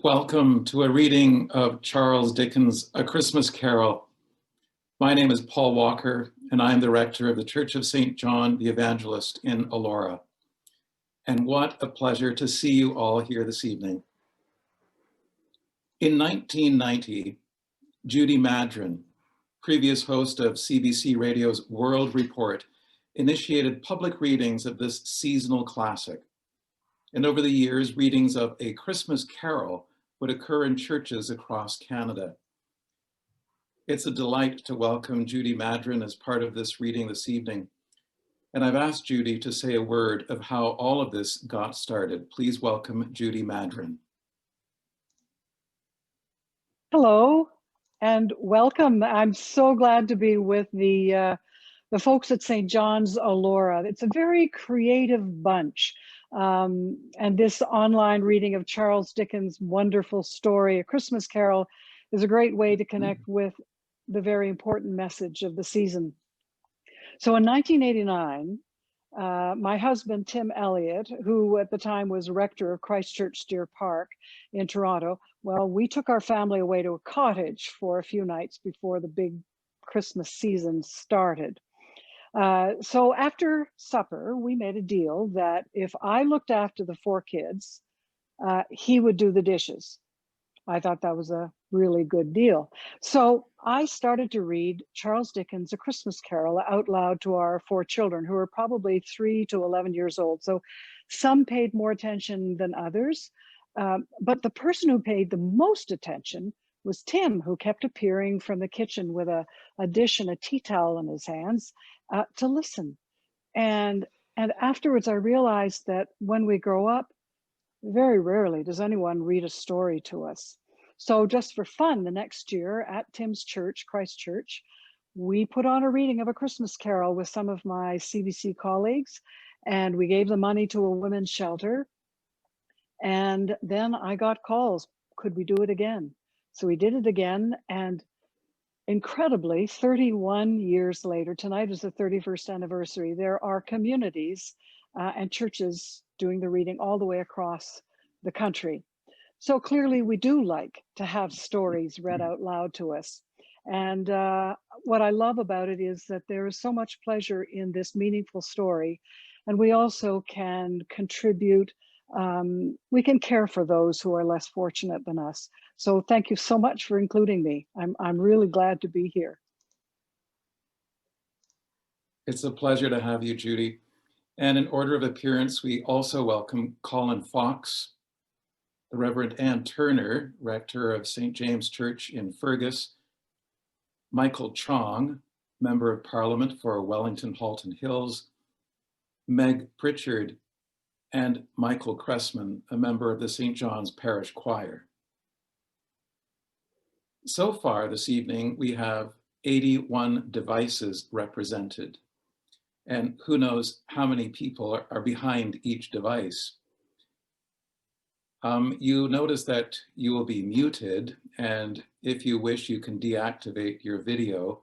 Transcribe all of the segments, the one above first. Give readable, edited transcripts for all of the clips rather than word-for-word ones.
Welcome to a reading of Charles Dickens' A Christmas Carol. My name is Paul Walker, and I'm the rector of the Church of St. John the Evangelist in Elora. And what a pleasure to see you all here this evening. In 1990, Judy Maddren, previous host of CBC Radio's World Report, initiated public readings of this seasonal classic. And over the years, readings of A Christmas Carol would occur in churches across Canada. It's a delight to welcome Judy Maddren as part of this reading this evening. And I've asked Judy to say a word of how all of this got started. Please welcome Judy Maddren. Hello and welcome. I'm so glad to be with the folks at St. John's Elora. It's a very creative bunch. And this online reading of Charles Dickens' wonderful story, A Christmas Carol, is a great way to connect with the very important message of the season. So in 1989, my husband, Tim Elliott, who at the time was rector of Christ Church Deer Park in Toronto, well, we took our family away to a cottage for a few nights before the big Christmas season started. So after supper, we made a deal that if I looked after the four kids, he would do the dishes. I thought that was a really good deal. So I started to read Charles Dickens' A Christmas Carol out loud to our four children, who were probably 3 to 11 years old. So some paid more attention than others. But the person who paid the most attention was Tim, who kept appearing from the kitchen with a dish and a tea towel in his hands to listen. And afterwards, I realized that when we grow up, very rarely does anyone read a story to us. So just for fun, the next year at Tim's church, Christ Church, we put on a reading of A Christmas Carol with some of my CBC colleagues, and we gave the money to a women's shelter. And then I got calls, could we do it again? So we did it again, and incredibly, 31 years later, tonight is the 31st anniversary, there are communities and churches doing the reading all the way across the country. So clearly we do like to have stories read out loud to us. And what I love about it is that there is so much pleasure in this meaningful story. And we also can contribute, we can care for those who are less fortunate than us. So thank you so much for including me. I'm really glad to be here. It's a pleasure to have you, Judy. And in order of appearance, we also welcome Colin Fox, the Rev Ann Turner, rector of St. James Church in Fergus, Michael Chong, member of Parliament for Wellington Halton Hills, Meg Prichard, and Michael Cressman, a member of the St. John's Parish Choir. So far this evening, we have 81 devices represented, and who knows how many people are behind each device. You notice that you will be muted, and if you wish, you can deactivate your video.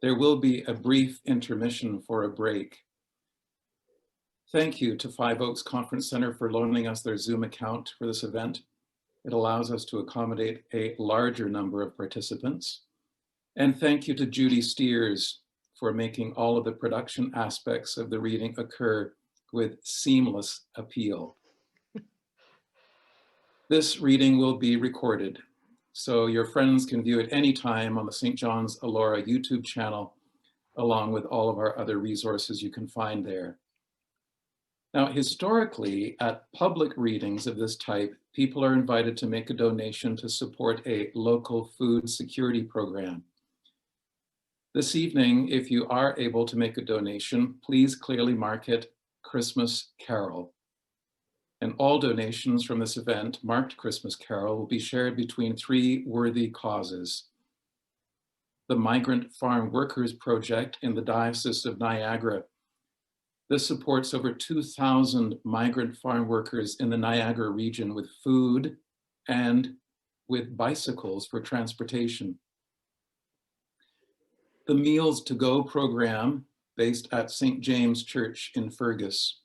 There will be a brief intermission for a break. Thank you to Five Oaks Conference Center for loaning us their Zoom account for this event. It allows us to accommodate a larger number of participants. And thank you to Judy Steers for making all of the production aspects of the reading occur with seamless appeal. This reading will be recorded, so your friends can view it anytime on the St. John's Elora YouTube channel, along with all of our other resources you can find there. Now, historically, at public readings of this type, people are invited to make a donation to support a local food security program. This evening, if you are able to make a donation, please clearly mark it Christmas Carol. And all donations from this event marked Christmas Carol will be shared between 3 worthy causes. The Migrant Farm Workers Project in the Diocese of Niagara. This supports over 2,000 migrant farm workers in the Niagara region with food and with bicycles for transportation. The Meals to Go program based at St. James Church in Fergus.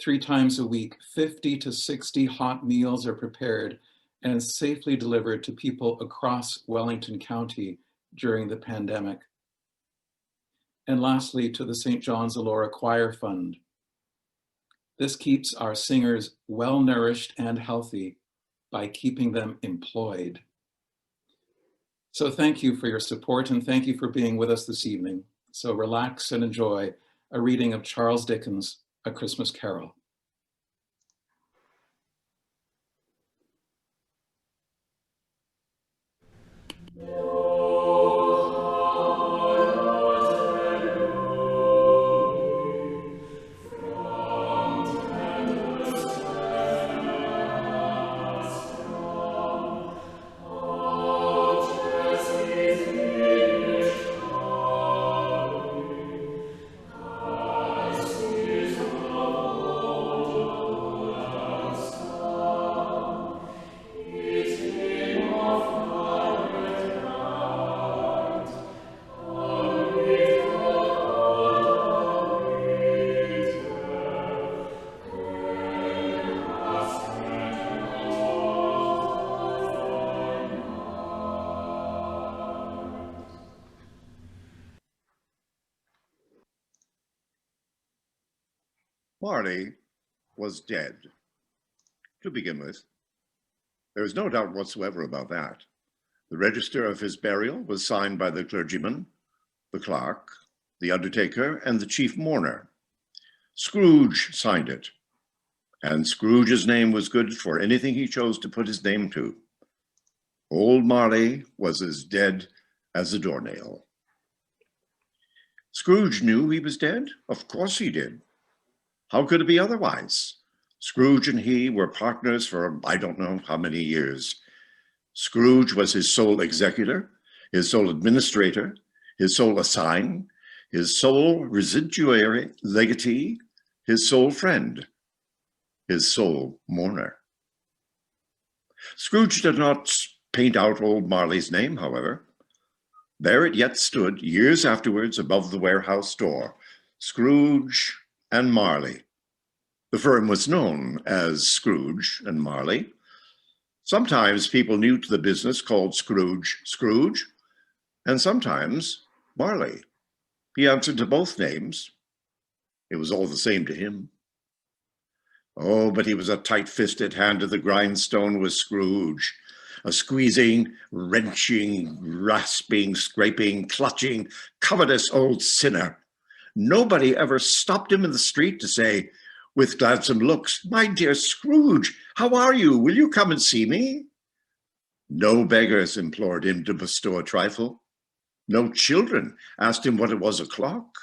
3 times a week, 50 to 60 hot meals are prepared and safely delivered to people across Wellington County during the pandemic. And lastly, to the St. John's Elora Choir Fund. This keeps our singers well-nourished and healthy by keeping them employed. So thank you for your support and thank you for being with us this evening. So relax and enjoy a reading of Charles Dickens' A Christmas Carol. Marley was dead, to begin with. There is no doubt whatsoever about that. The register of his burial was signed by the clergyman, the clerk, the undertaker, and the chief mourner. Scrooge signed it, and Scrooge's name was good for anything he chose to put his name to. Old Marley was as dead as a doornail. Scrooge knew he was dead? Of course he did. How could it be otherwise? Scrooge and he were partners for I don't know how many years. Scrooge was his sole executor, his sole administrator, his sole assign, his sole residuary legatee, his sole friend, his sole mourner. Scrooge did not paint out old Marley's name, however. There it yet stood, years afterwards, above the warehouse door, Scrooge and Marley. The firm was known as Scrooge and Marley. Sometimes people new to the business called Scrooge, Scrooge, and sometimes Marley. He answered to both names. It was all the same to him. Oh, but he was a tight-fisted hand to the grindstone, was Scrooge. A squeezing, wrenching, rasping, scraping, clutching, covetous old sinner. Nobody ever stopped him in the street to say, with gladsome looks, "My dear Scrooge, how are you? Will you come and see me?" No beggars implored him to bestow a trifle. No children asked him what it was o'clock.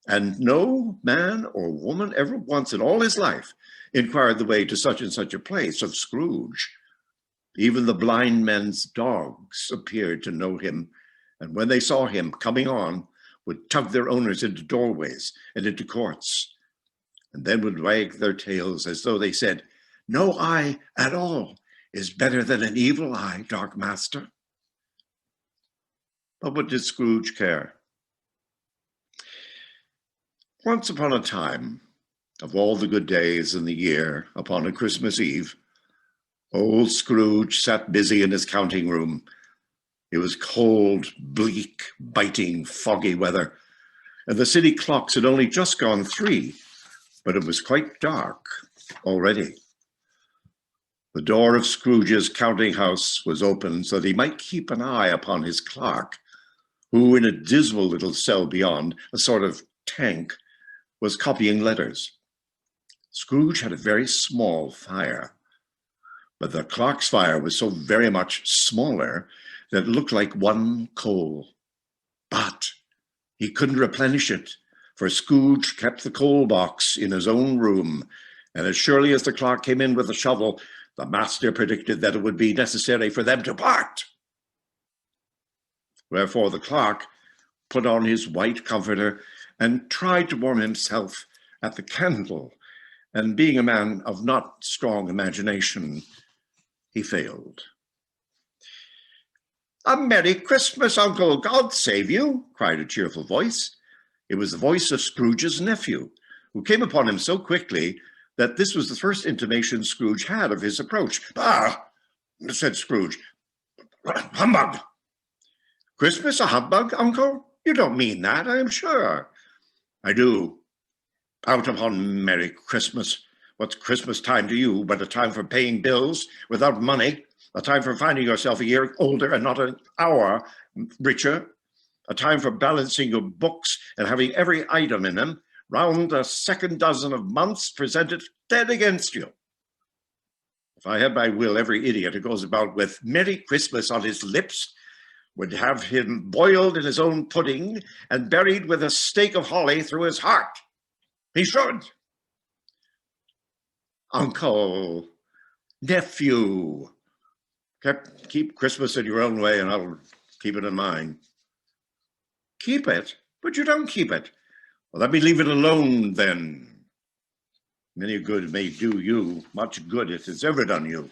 And no man or woman ever once in all his life inquired the way to such and such a place of Scrooge. Even the blind men's dogs appeared to know him, and when they saw him coming on, would tug their owners into doorways and into courts, and then would wag their tails as though they said, "No eye at all is better than an evil eye, dark master." But what did Scrooge care? Once upon a time, of all the good days in the year, upon a Christmas Eve, old Scrooge sat busy in his counting room. It was cold, bleak, biting, foggy weather, and the city clocks had only just gone 3, but it was quite dark already. The door of Scrooge's counting house was open so that he might keep an eye upon his clerk, who in a dismal little cell beyond, a sort of tank, was copying letters. Scrooge had a very small fire, but the clerk's fire was so very much smaller that it looked like one coal. But he couldn't replenish it, for Scrooge kept the coal box in his own room, and as surely as the clerk came in with a shovel, the master predicted that it would be necessary for them to part. Wherefore the clerk put on his white comforter and tried to warm himself at the candle, and being a man of not strong imagination, he failed. "A Merry Christmas, Uncle! God save you!" cried a cheerful voice. It was the voice of Scrooge's nephew, who came upon him so quickly that this was the first intimation Scrooge had of his approach. "Ah, said Scrooge. Humbug! Christmas a humbug, uncle? You don't mean that, I am sure. I do. Out upon Merry Christmas. What's Christmas time to you but a time for paying bills without money, a time for finding yourself a year older and not an hour richer, a time for balancing your books and having every item in them round a second dozen of months presented dead against you. If I had my will, every idiot who goes about with Merry Christmas on his lips would have him boiled in his own pudding and buried with a stake of holly through his heart. He should. Uncle, nephew, keep Christmas in your own way and I'll keep it in mine. Keep it? But you don't keep it. Well, let me leave it alone then. Many good may do you, much good it has ever done you.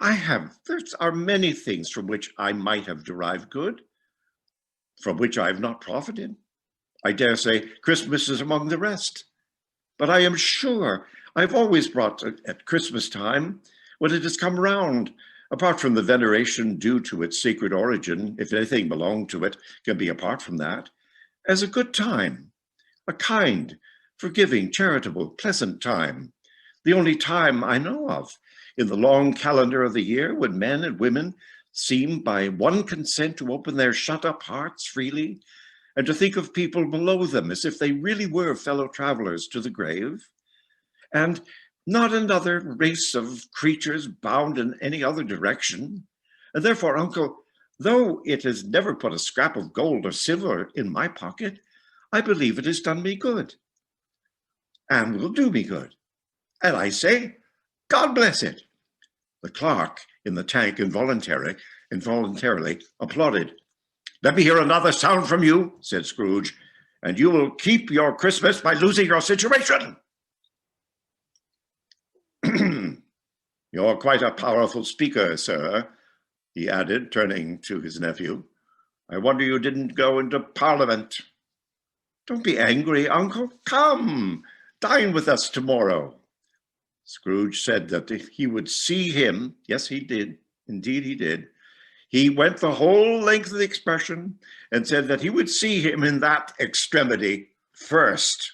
There are many things from which I might have derived good, from which I have not profited. I dare say Christmas is among the rest. But I am sure I've always brought at Christmas time, when it has come round, apart from the veneration due to its sacred origin, if anything belonged to it can be apart from that, as a good time, a kind, forgiving, charitable, pleasant time, the only time I know of in the long calendar of the year when men and women seem by one consent to open their shut-up hearts freely and to think of people below them as if they really were fellow travelers to the grave, and not another race of creatures bound in any other direction. And therefore, uncle, though it has never put a scrap of gold or silver in my pocket, I believe it has done me good and will do me good. And I say, God bless it. The clerk in the tank involuntarily applauded. Let me hear another sound from you, said Scrooge, and you will keep your Christmas by losing your situation. You're quite a powerful speaker, sir, he added, turning to his nephew. I wonder you didn't go into Parliament. Don't be angry, uncle. Come, dine with us tomorrow. Scrooge said that if he would see him, yes, he did. Indeed, he did. He went the whole length of the expression and said that he would see him in that extremity first.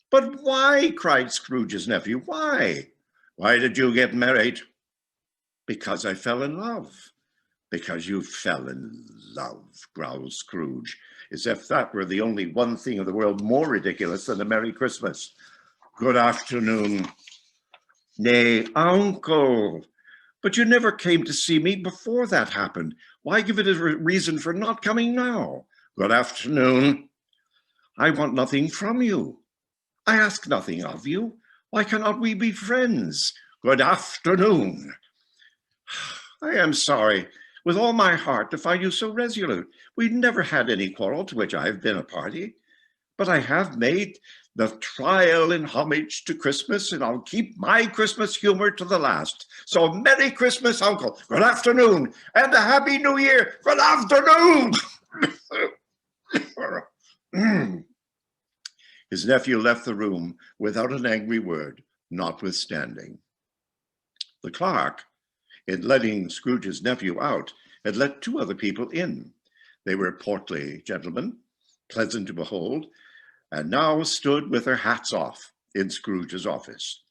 But why, cried Scrooge's nephew, why? Why did you get married? Because I fell in love. Because you fell in love, growled Scrooge, as if that were the only one thing in the world more ridiculous than a Merry Christmas. Good afternoon. Nay, uncle, but you never came to see me before that happened. Why give it a reason for not coming now? Good afternoon. I want nothing from you. I ask nothing of you. Why cannot we be friends? Good afternoon. I am sorry, with all my heart, to find you so resolute. We never had any quarrel to which I have been a party, but I have made the trial in homage to Christmas, and I'll keep my Christmas humor to the last. So Merry Christmas, uncle. Good afternoon, and a Happy New Year. Good afternoon. His nephew left the room without an angry word, notwithstanding. The clerk, in letting Scrooge's nephew out, had let two other people in. They were portly gentlemen, pleasant to behold, and now stood with their hats off in Scrooge's office.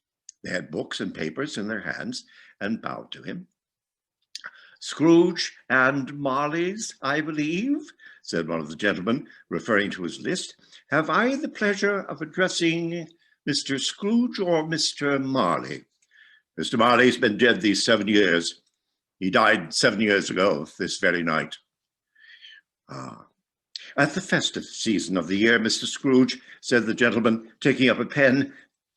They had books and papers in their hands and bowed to him. Scrooge and Marley's, I believe, said one of the gentlemen, referring to his list. Have I the pleasure of addressing Mr. Scrooge or Mr. Marley? Mr. Marley's been dead these 7 years. He died 7 years ago, this very night. At the festive season of the year, Mr. Scrooge, said the gentleman, taking up a pen,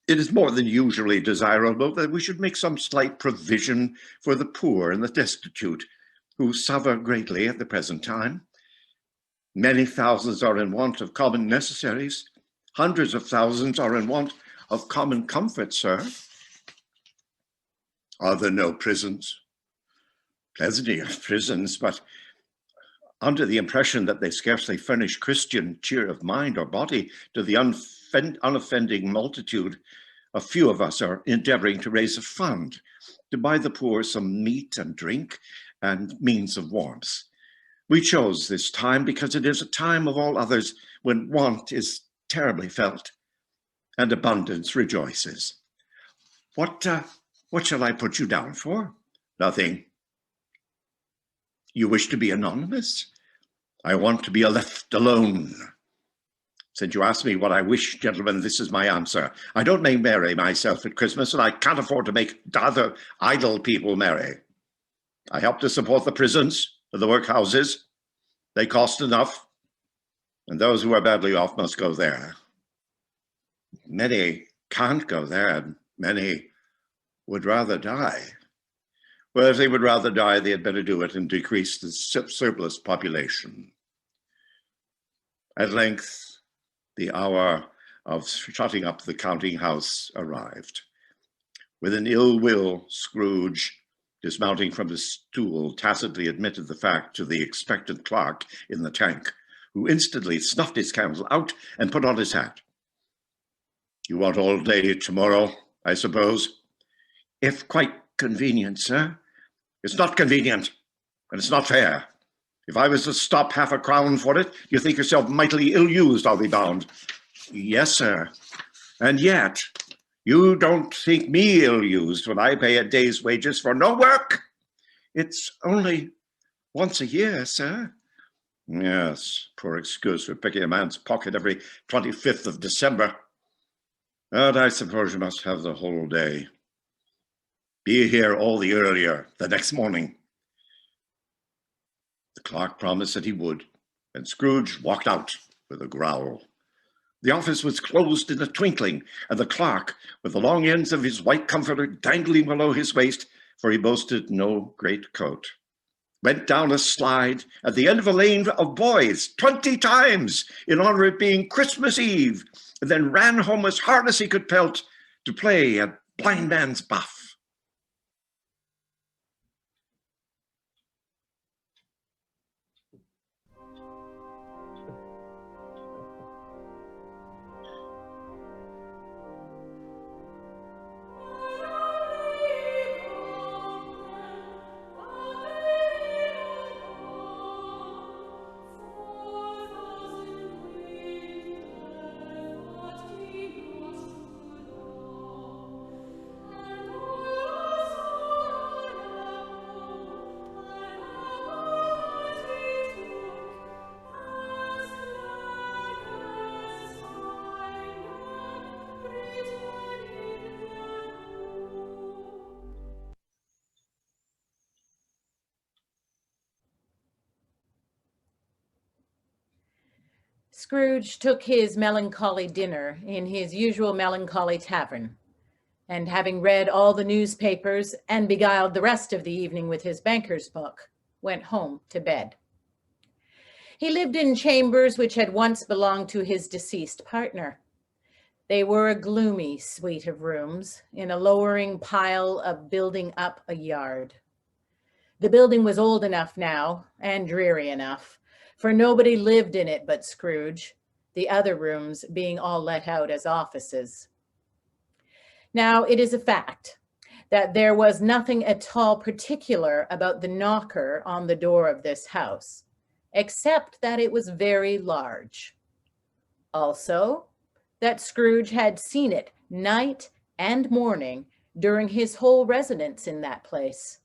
it is more than usually desirable that we should make some slight provision for the poor and the destitute, who suffer greatly at the present time. Many thousands are in want of common necessaries. Hundreds of thousands are in want of common comfort, sir. Are there no prisons? Plenty of prisons, but under the impression that they scarcely furnish Christian cheer of mind or body to the unoffending multitude, a few of us are endeavoring to raise a fund to buy the poor some meat and drink and means of warmth. We chose this time because it is a time of all others when want is terribly felt and abundance rejoices. What shall I put you down for? Nothing. You wish to be anonymous? I want to be left alone. Since you asked me what I wish, gentlemen, this is my answer. I don't make merry myself at Christmas, and I can't afford to make other idle people merry. I help to support the prisons and the workhouses. They cost enough, and those who are badly off must go there. Many can't go there, and many would rather die. Well, if they would rather die, they had better do it and decrease the surplus population. At length, the hour of shutting up the counting house arrived. With an ill will, Scrooge, dismounting from his stool, tacitly admitted the fact to the expectant clerk in the tank, who instantly snuffed his candle out and put on his hat. You want all day tomorrow, I suppose? If quite convenient, sir. It's not convenient, and it's not fair. If I was to stop half a crown for it, you think yourself mightily ill-used, I'll be bound. Yes, sir. And yet, you don't think me ill-used when I pay a day's wages for no work? It's only once a year, sir. Yes, poor excuse for picking a man's pocket every 25th of December. But I suppose you must have the whole day. Be here all the earlier the next morning. The clerk promised that he would, and Scrooge walked out with a growl. The office was closed in a twinkling, and the clerk, with the long ends of his white comforter dangling below his waist, for he boasted no great coat, went down a slide at the end of a lane of boys 20 times in honor of being Christmas Eve, and then ran home as hard as he could pelt to play at blind man's buff. Scrooge took his melancholy dinner in his usual melancholy tavern, and having read all the newspapers and beguiled the rest of the evening with his banker's book, went home to bed. He lived in chambers which had once belonged to his deceased partner. They were a gloomy suite of rooms in a lowering pile of building up a yard. The building was old enough now, and dreary enough, for nobody lived in it but Scrooge, the other rooms being all let out as offices. Now, it is a fact that there was nothing at all particular about the knocker on the door of this house, except that it was very large. Also, that Scrooge had seen it night and morning during his whole residence in that place.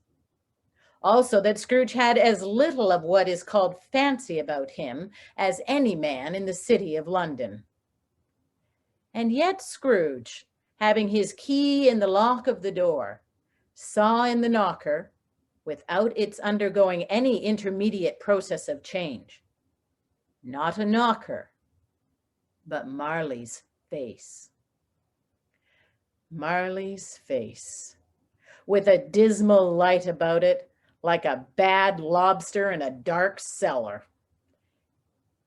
Also, that Scrooge had as little of what is called fancy about him as any man in the city of London. And yet Scrooge, having his key in the lock of the door, saw in the knocker, without its undergoing any intermediate process of change, not a knocker, but Marley's face. Marley's face, with a dismal light about it, like a bad lobster in a dark cellar.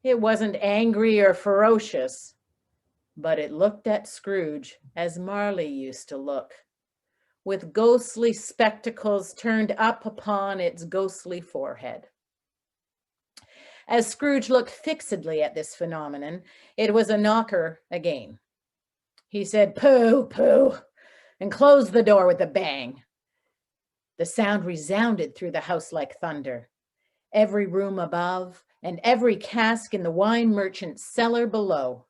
It wasn't angry or ferocious, but it looked at Scrooge as Marley used to look, with ghostly spectacles turned up upon its ghostly forehead. As Scrooge looked fixedly at this phenomenon, it was a knocker again. He said, "Pooh, pooh," and closed the door with a bang. The sound resounded through the house like thunder. Every room above and every cask in the wine merchant's cellar below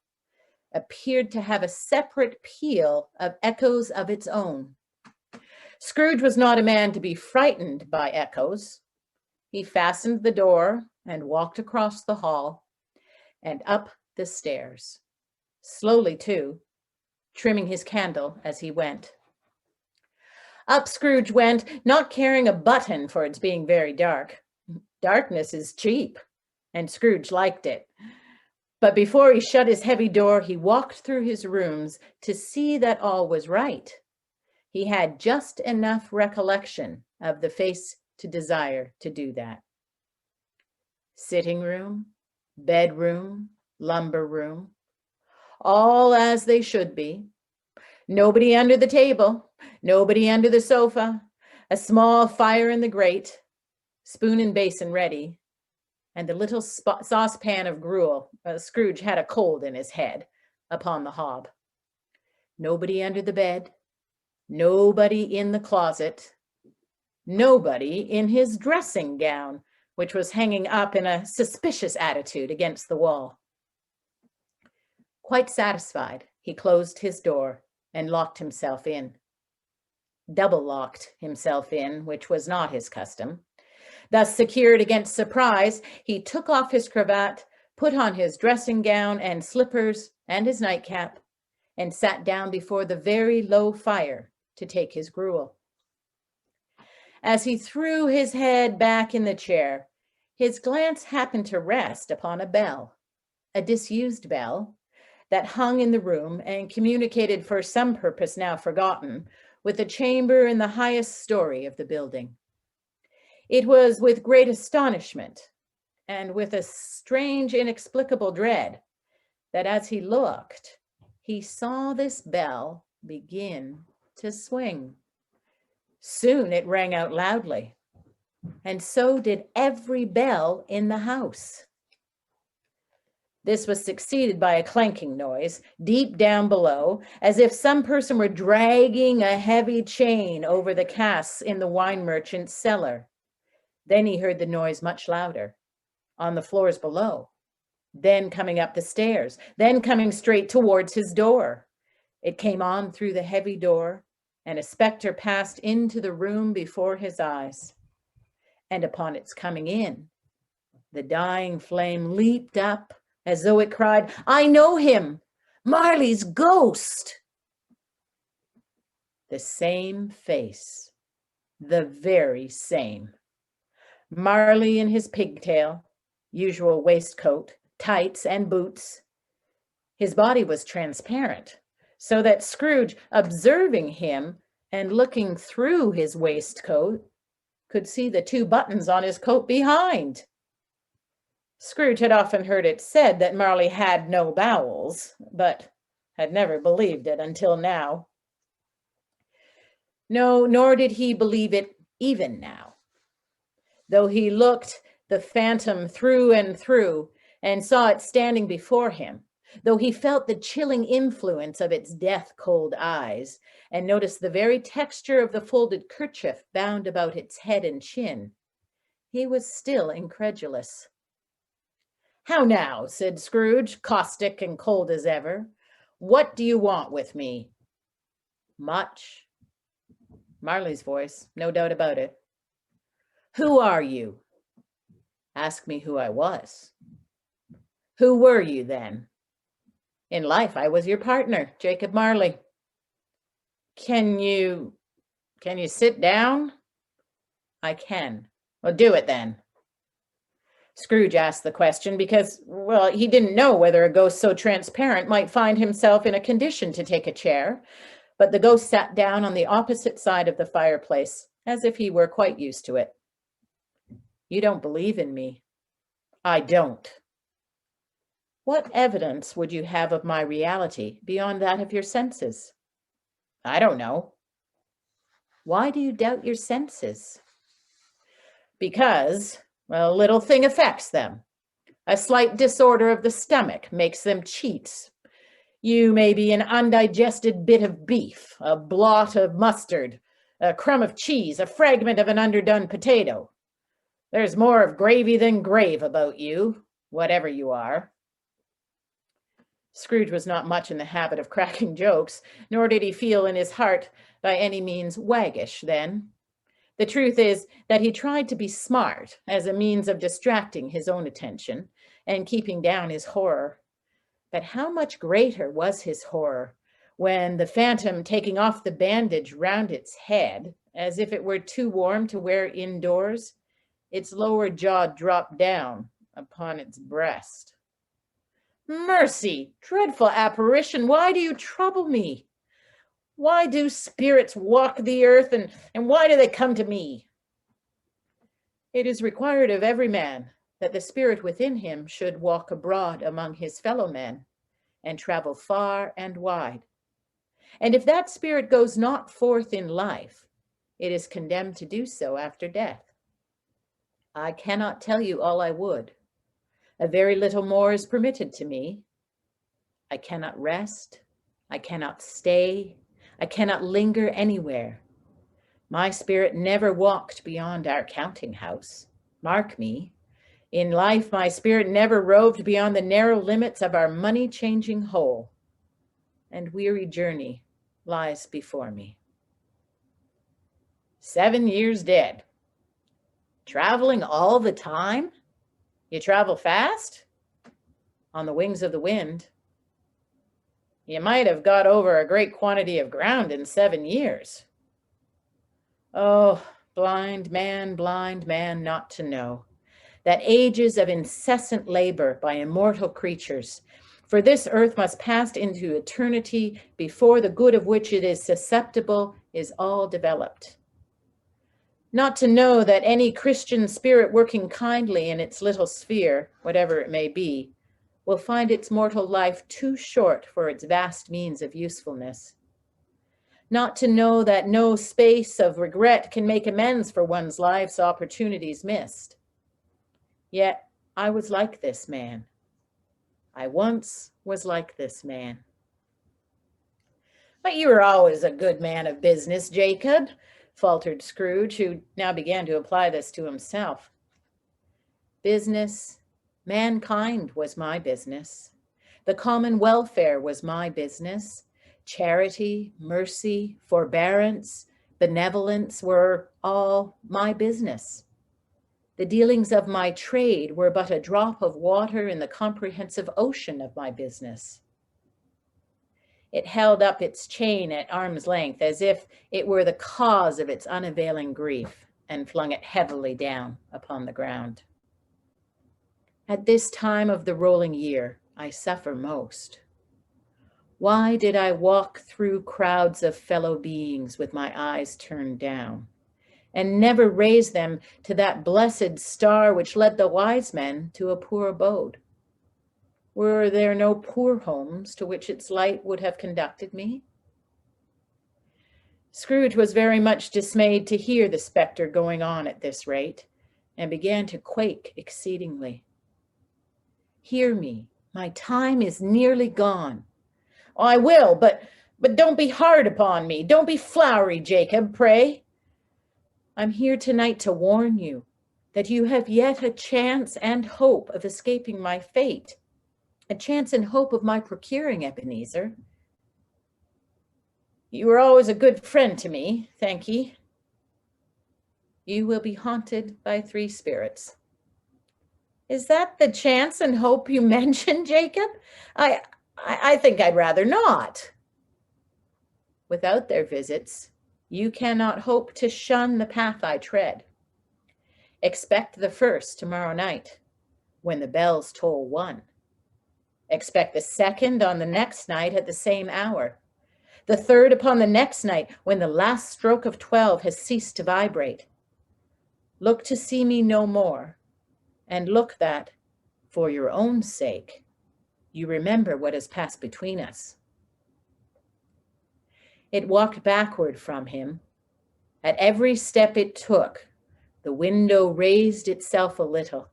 appeared to have a separate peal of echoes of its own. Scrooge was not a man to be frightened by echoes. He fastened the door and walked across the hall and up the stairs, slowly too, trimming his candle as he went. Up Scrooge went, not caring a button for its being very dark. Darkness is cheap, and Scrooge liked it. But before he shut his heavy door, he walked through his rooms to see that all was right. He had just enough recollection of the face to desire to do that. Sitting room, bedroom, lumber room, all as they should be. Nobody under the table, nobody under the sofa, a small fire in the grate, spoon and basin ready, and the little saucepan of gruel. Scrooge had a cold in his head upon the hob. Nobody under the bed, nobody in the closet, nobody in his dressing gown, which was hanging up in a suspicious attitude against the wall. Quite satisfied, he closed his door and locked himself in. Double locked himself in, which was not his custom. Thus secured against surprise, he took off his cravat, put on his dressing gown and slippers and his nightcap, and sat down before the very low fire to take his gruel. As he threw his head back in the chair, his glance happened to rest upon a bell, a disused bell, that hung in the room and communicated for some purpose now forgotten with a chamber in the highest story of the building. It was with great astonishment and with a strange, inexplicable dread that as he looked, he saw this bell begin to swing. Soon it rang out loudly, and so did every bell in the house. This was succeeded by a clanking noise deep down below, as if some person were dragging a heavy chain over the casks in the wine merchant's cellar. Then he heard the noise much louder, on the floors below, then coming up the stairs, then coming straight towards his door. It came on through the heavy door, and a specter passed into the room before his eyes. And upon its coming in, the dying flame leaped up as though it cried, "I know him, Marley's ghost." The same face, the very same. Marley in his pigtail, usual waistcoat, tights, and boots. His body was transparent, so that Scrooge, observing him and looking through his waistcoat, could see the 2 buttons on his coat behind. Scrooge had often heard it said that Marley had no bowels, but had never believed it until now. No, nor did he believe it even now. Though he looked the phantom through and through and saw it standing before him, though he felt the chilling influence of its death-cold eyes and noticed the very texture of the folded kerchief bound about its head and chin, he was still incredulous. "How now?" said Scrooge, caustic and cold as ever. "What do you want with me?" "Much." Marley's voice, no doubt about it. "Who are you?" "Ask me who I was." "Who were you then?" "In life, I was your partner, Jacob Marley." Can you sit down?" "I can." "Well, do it then." Scrooge asked the question because, well, he didn't know whether a ghost so transparent might find himself in a condition to take a chair, but the ghost sat down on the opposite side of the fireplace, as if he were quite used to it. "You don't believe in me." "I don't." "What evidence would you have of my reality beyond that of your senses?" "I don't know." "Why do you doubt your senses?" "Because, well, a little thing affects them. A slight disorder of the stomach makes them cheats. You may be an undigested bit of beef, a blot of mustard, a crumb of cheese, a fragment of an underdone potato. There's more of gravy than grave about you, whatever you are. Scrooge was not much in the habit of cracking jokes, nor did he feel in his heart by any means waggish then. The truth is that he tried to be smart as a means of distracting his own attention and keeping down his horror. But how much greater was his horror when the phantom, taking off the bandage round its head, as if it were too warm to wear indoors, its lower jaw dropped down upon its breast. Mercy, dreadful apparition, why do you trouble me? Why do spirits walk the earth, and why do they come to me? It is required of every man that the spirit within him should walk abroad among his fellow men and travel far and wide. And if that spirit goes not forth in life, it is condemned to do so after death. I cannot tell you all I would. A very little more is permitted to me. I cannot rest. I cannot stay. I cannot linger anywhere. My spirit never walked beyond our counting house. Mark me. In life, my spirit never roved beyond the narrow limits of our money-changing hole. And weary journey lies before me. 7 years dead. Traveling all the time? You travel fast? On the wings of the wind. You might have got over a great quantity of ground in 7 years. Oh, blind man, not to know that ages of incessant labor by immortal creatures, for this earth must pass into eternity before the good of which it is susceptible is all developed. Not to know that any Christian spirit working kindly in its little sphere, whatever it may be, will find its mortal life too short for its vast means of usefulness. Not to know that no space of regret can make amends for one's life's opportunities missed. Yet I was like this man. I once was like this man. But you were always a good man of business, Jacob, faltered Scrooge, who now began to apply this to himself. Business, mankind was my business. The common welfare was my business. Charity, mercy, forbearance, benevolence were all my business. The dealings of my trade were but a drop of water in the comprehensive ocean of my business. It held up its chain at arm's length as if it were the cause of its unavailing grief, and flung it heavily down upon the ground. At this time of the rolling year, I suffer most. Why did I walk through crowds of fellow beings with my eyes turned down, and never raise them to that blessed star which led the wise men to a poor abode? Were there no poor homes to which its light would have conducted me? Scrooge was very much dismayed to hear the spectre going on at this rate, and began to quake exceedingly. Hear me, my time is nearly gone. I will, but don't be hard upon me. Don't be flowery, Jacob, pray. I'm here tonight to warn you that you have yet a chance and hope of escaping my fate. A chance and hope of my procuring Ebenezer. You were always a good friend to me, thank ye. You will be haunted by 3 spirits. Is that the chance and hope you mentioned, Jacob? I think I'd rather not. Without their visits, you cannot hope to shun the path I tread. Expect the first tomorrow night, when the bells toll 1. Expect the second on the next night at the same hour. The third upon the next night, when the last stroke of 12 has ceased to vibrate. Look to see me no more, and look that, for your own sake, you remember what has passed between us. It walked backward from him. At every step it took, the window raised itself a little,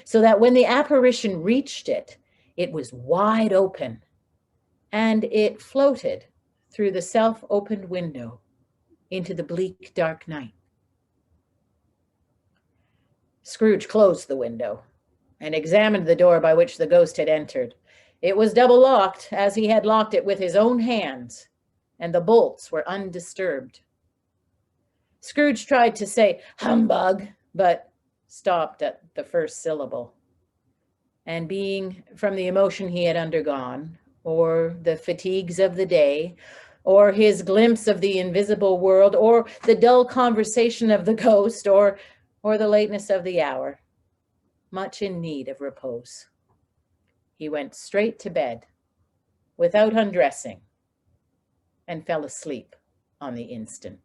so that when the apparition reached it, it was wide open, and it floated through the self-opened window into the bleak, dark night. Scrooge closed the window and examined the door by which the ghost had entered. It was double locked, as he had locked it with his own hands, and the bolts were undisturbed. Scrooge tried to say, "Humbug," but stopped at the first syllable. And being from the emotion he had undergone, or the fatigues of the day, or his glimpse of the invisible world, or the dull conversation of the ghost, or the lateness of the hour, much in need of repose, he went straight to bed without undressing and fell asleep on the instant.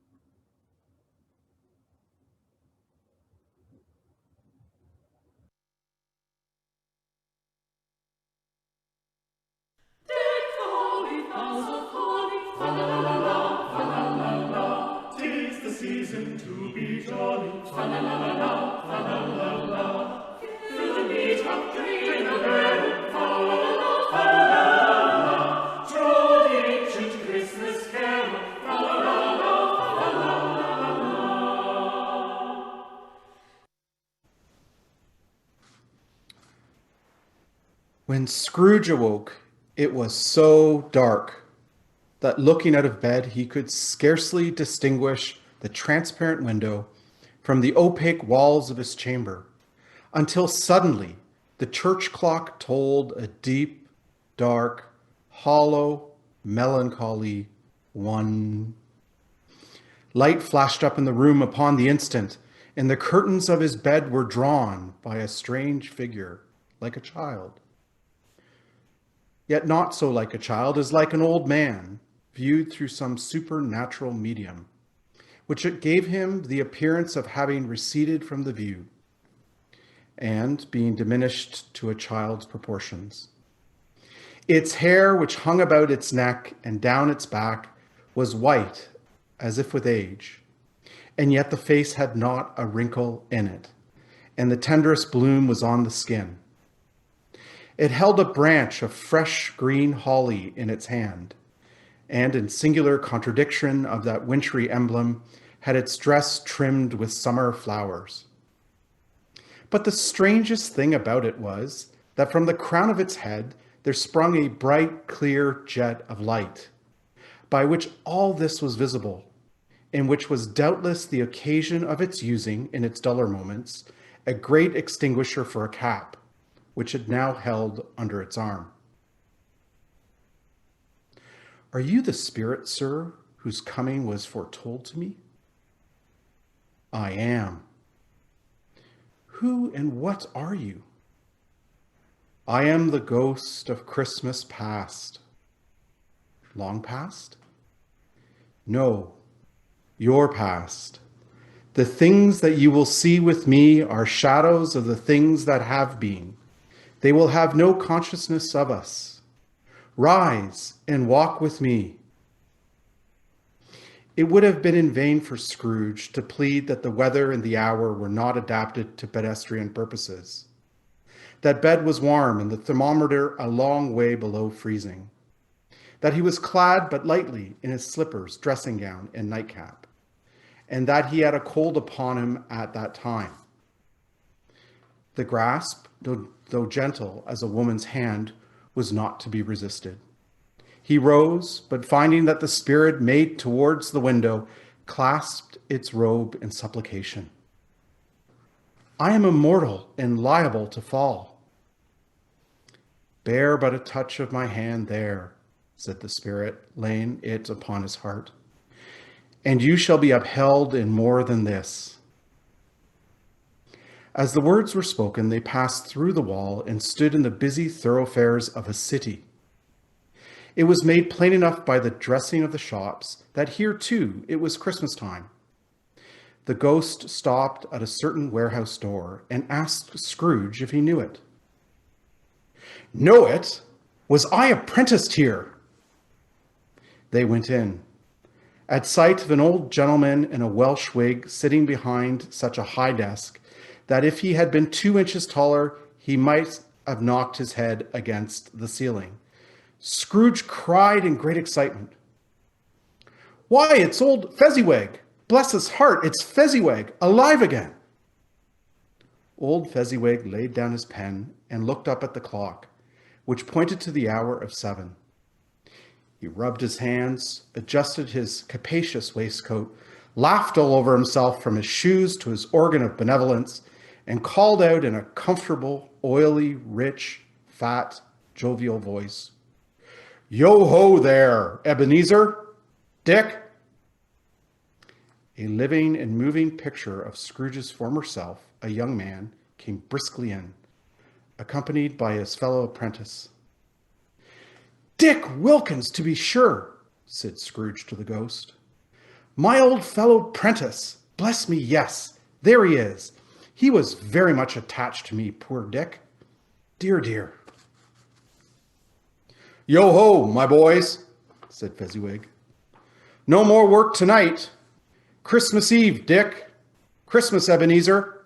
Tis the season to be jolly, fa-la-la-la-la, fa-la-la-la. Through the meet-up dream the bird, fa-la-la-la, fa-la-la-la. Troll the ancient Christmas carol, fa-la-la-la, fa-la-la-la. When Scrooge awoke, it was so dark that looking out of bed, he could scarcely distinguish the transparent window from the opaque walls of his chamber, until suddenly the church clock tolled a deep, dark, hollow, melancholy 1. Light flashed up in the room upon the instant, and the curtains of his bed were drawn by a strange figure, like a child. Yet not so like a child as like an old man, viewed through some supernatural medium, which it gave him the appearance of having receded from the view, and being diminished to a child's proportions. Its hair, which hung about its neck and down its back, was white, as if with age, and yet the face had not a wrinkle in it, and the tenderest bloom was on the skin. It held a branch of fresh green holly in its hand, and in singular contradiction of that wintry emblem, had its dress trimmed with summer flowers. But the strangest thing about it was that from the crown of its head there sprung a bright, clear jet of light, by which all this was visible, and which was doubtless the occasion of its using, in its duller moments, a great extinguisher for a cap, which it now held under its arm. "Are you the spirit, sir, whose coming was foretold to me?" "I am." "Who and what are you?" "I am the ghost of Christmas past." "Long past?" "No, your past. The things that you will see with me are shadows of the things that have been. They will have no consciousness of us. Rise and walk with me." It would have been in vain for Scrooge to plead that the weather and the hour were not adapted to pedestrian purposes, that bed was warm and the thermometer a long way below freezing, that he was clad but lightly in his slippers, dressing gown, and nightcap, and that he had a cold upon him at that time. The grasp, though gentle as a woman's hand, was not to be resisted. He rose, but finding that the spirit made towards the window, clasped its robe in supplication. "I am immortal and liable to fall." "Bear but a touch of my hand there," said the spirit, laying it upon his heart, "and you shall be upheld in more than this." As the words were spoken, they passed through the wall and stood in the busy thoroughfares of a city. It was made plain enough by the dressing of the shops that here too it was Christmas time. The ghost stopped at a certain warehouse door and asked Scrooge if he knew it. "Know it? Was I apprenticed here?" They went in. At sight of an old gentleman in a Welsh wig sitting behind such a high desk that if he had been 2 inches taller, he might have knocked his head against the ceiling, Scrooge cried in great excitement. "Why, it's old Fezziwig! Bless his heart, it's Fezziwig, alive again!" Old Fezziwig laid down his pen and looked up at the clock, which pointed to the hour of 7. He rubbed his hands, adjusted his capacious waistcoat, laughed all over himself from his shoes to his organ of benevolence, and called out in a comfortable, oily, rich, fat, jovial voice, "Yo-ho there, Ebenezer! Dick!" A living and moving picture of Scrooge's former self, a young man, came briskly in, accompanied by his fellow apprentice. "Dick Wilkins, to be sure," said Scrooge to the ghost. "My old fellow prentice. Bless me, yes, there he is. He was very much attached to me, poor Dick. Dear, dear." "Yo-ho, my boys," said Fezziwig. "No more work tonight. Christmas Eve, Dick. Christmas, Ebenezer.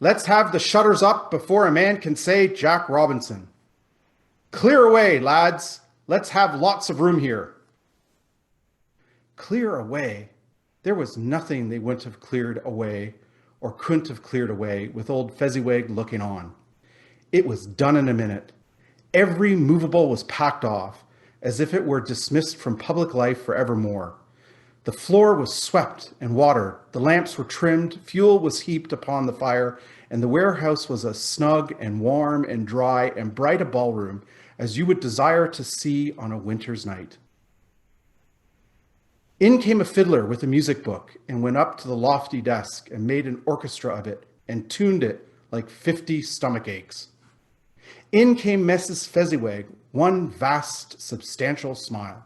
Let's have the shutters up before a man can say Jack Robinson. Clear away, lads. Let's have lots of room here." Clear away? There was nothing they wouldn't have cleared away or couldn't have cleared away with old Fezziwig looking on. It was done in a minute. Every movable was packed off, as if it were dismissed from public life forevermore. The floor was swept and watered, the lamps were trimmed, fuel was heaped upon the fire, and the warehouse was as snug and warm and dry and bright a ballroom as you would desire to see on a winter's night. In came a fiddler with a music book and went up to the lofty desk and made an orchestra of it and tuned it like 50 stomach aches. In came Mrs. Fezziwig, one vast, substantial smile.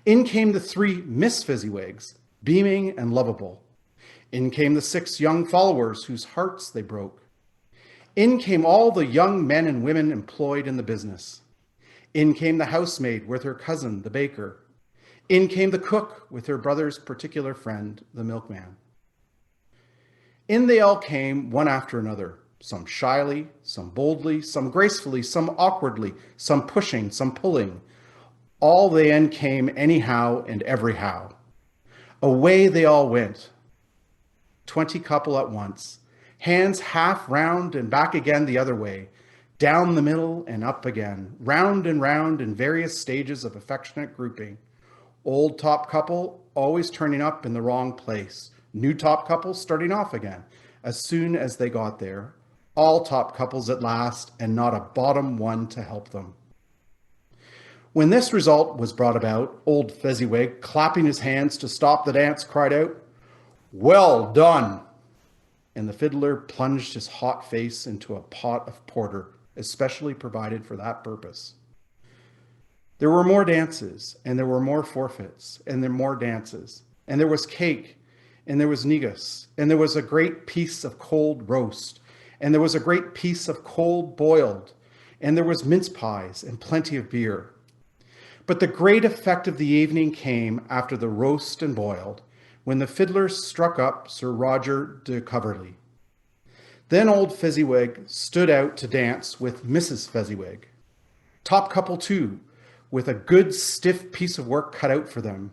In came the 3 Miss Fezziwigs, beaming and lovable. In came the 6 young followers whose hearts they broke. In came all the young men and women employed in the business. In came the housemaid with her cousin, the baker. In came the cook with her brother's particular friend, the milkman. In they all came, one after another, some shyly, some boldly, some gracefully, some awkwardly, some pushing, some pulling. All they in came anyhow and everyhow. Away they all went, 20 couple at once, hands half round and back again the other way, down the middle and up again, round and round in various stages of affectionate grouping. Old top couple always turning up in the wrong place, new top couple starting off again as soon as they got there, all top couples at last, and not a bottom one to help them. When this result was brought about, old Fezziwig, clapping his hands to stop the dance, cried out, "Well done!" And the fiddler plunged his hot face into a pot of porter, especially provided for that purpose. There were more dances, and there were more forfeits, and there were more dances, and there was cake, and there was negus, and there was a great piece of cold roast, and there was a great piece of cold boiled, and there was mince pies and plenty of beer. But the great effect of the evening came after the roast and boiled, when the fiddler struck up Sir Roger de Coverley. Then old Fezziwig stood out to dance with Mrs. Fezziwig. Top couple too, with a good stiff piece of work cut out for them.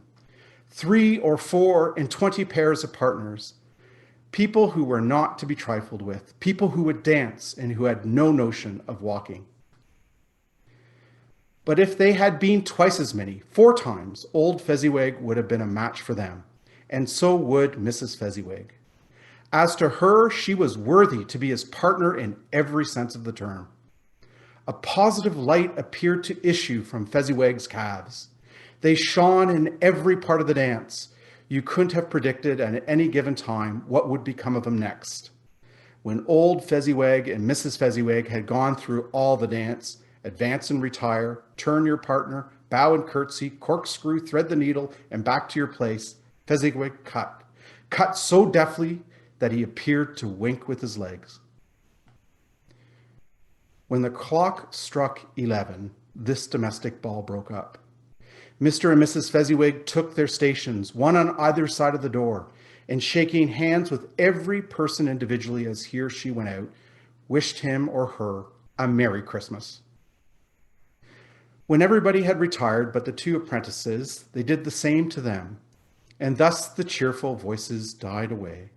3 or 4 and 20 pairs of partners. People who were not to be trifled with, people who would dance and who had no notion of walking. But if they had been twice as many, 4 times, old Fezziwig would have been a match for them, and so would Mrs. Fezziwig. As to her, she was worthy to be his partner in every sense of the term. A positive light appeared to issue from Fezziwig's calves. They shone in every part of the dance. You couldn't have predicted at any given time what would become of them next. When old Fezziwig and Mrs. Fezziwig had gone through all the dance, advance and retire, turn your partner, bow and curtsy, corkscrew, thread the needle, and back to your place, Fezziwig cut so deftly that he appeared to wink with his legs. When the clock struck 11, this domestic ball broke up. Mr. and Mrs. Fezziwig took their stations, one on either side of the door, and shaking hands with every person individually as he or she went out, wished him or her a Merry Christmas. When everybody had retired but the two apprentices, they did the same to them, and thus the cheerful voices died away,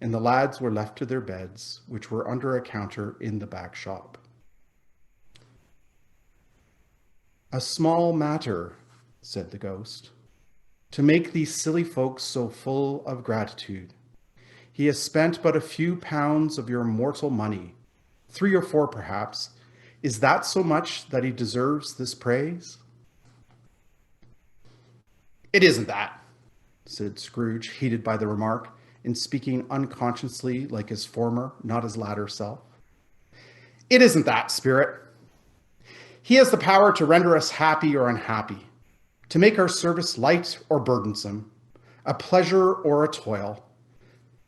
and the lads were left to their beds, which were under a counter in the back shop. "A small matter," said the ghost, "to make these silly folks so full of gratitude. He has spent but a few pounds of your mortal money, 3 or 4 perhaps. Is that so much that he deserves this praise?" "It isn't that," said Scrooge, heated by the remark, and speaking unconsciously like his former, not his latter self. "It isn't that, Spirit. He has the power to render us happy or unhappy, to make our service light or burdensome, a pleasure or a toil.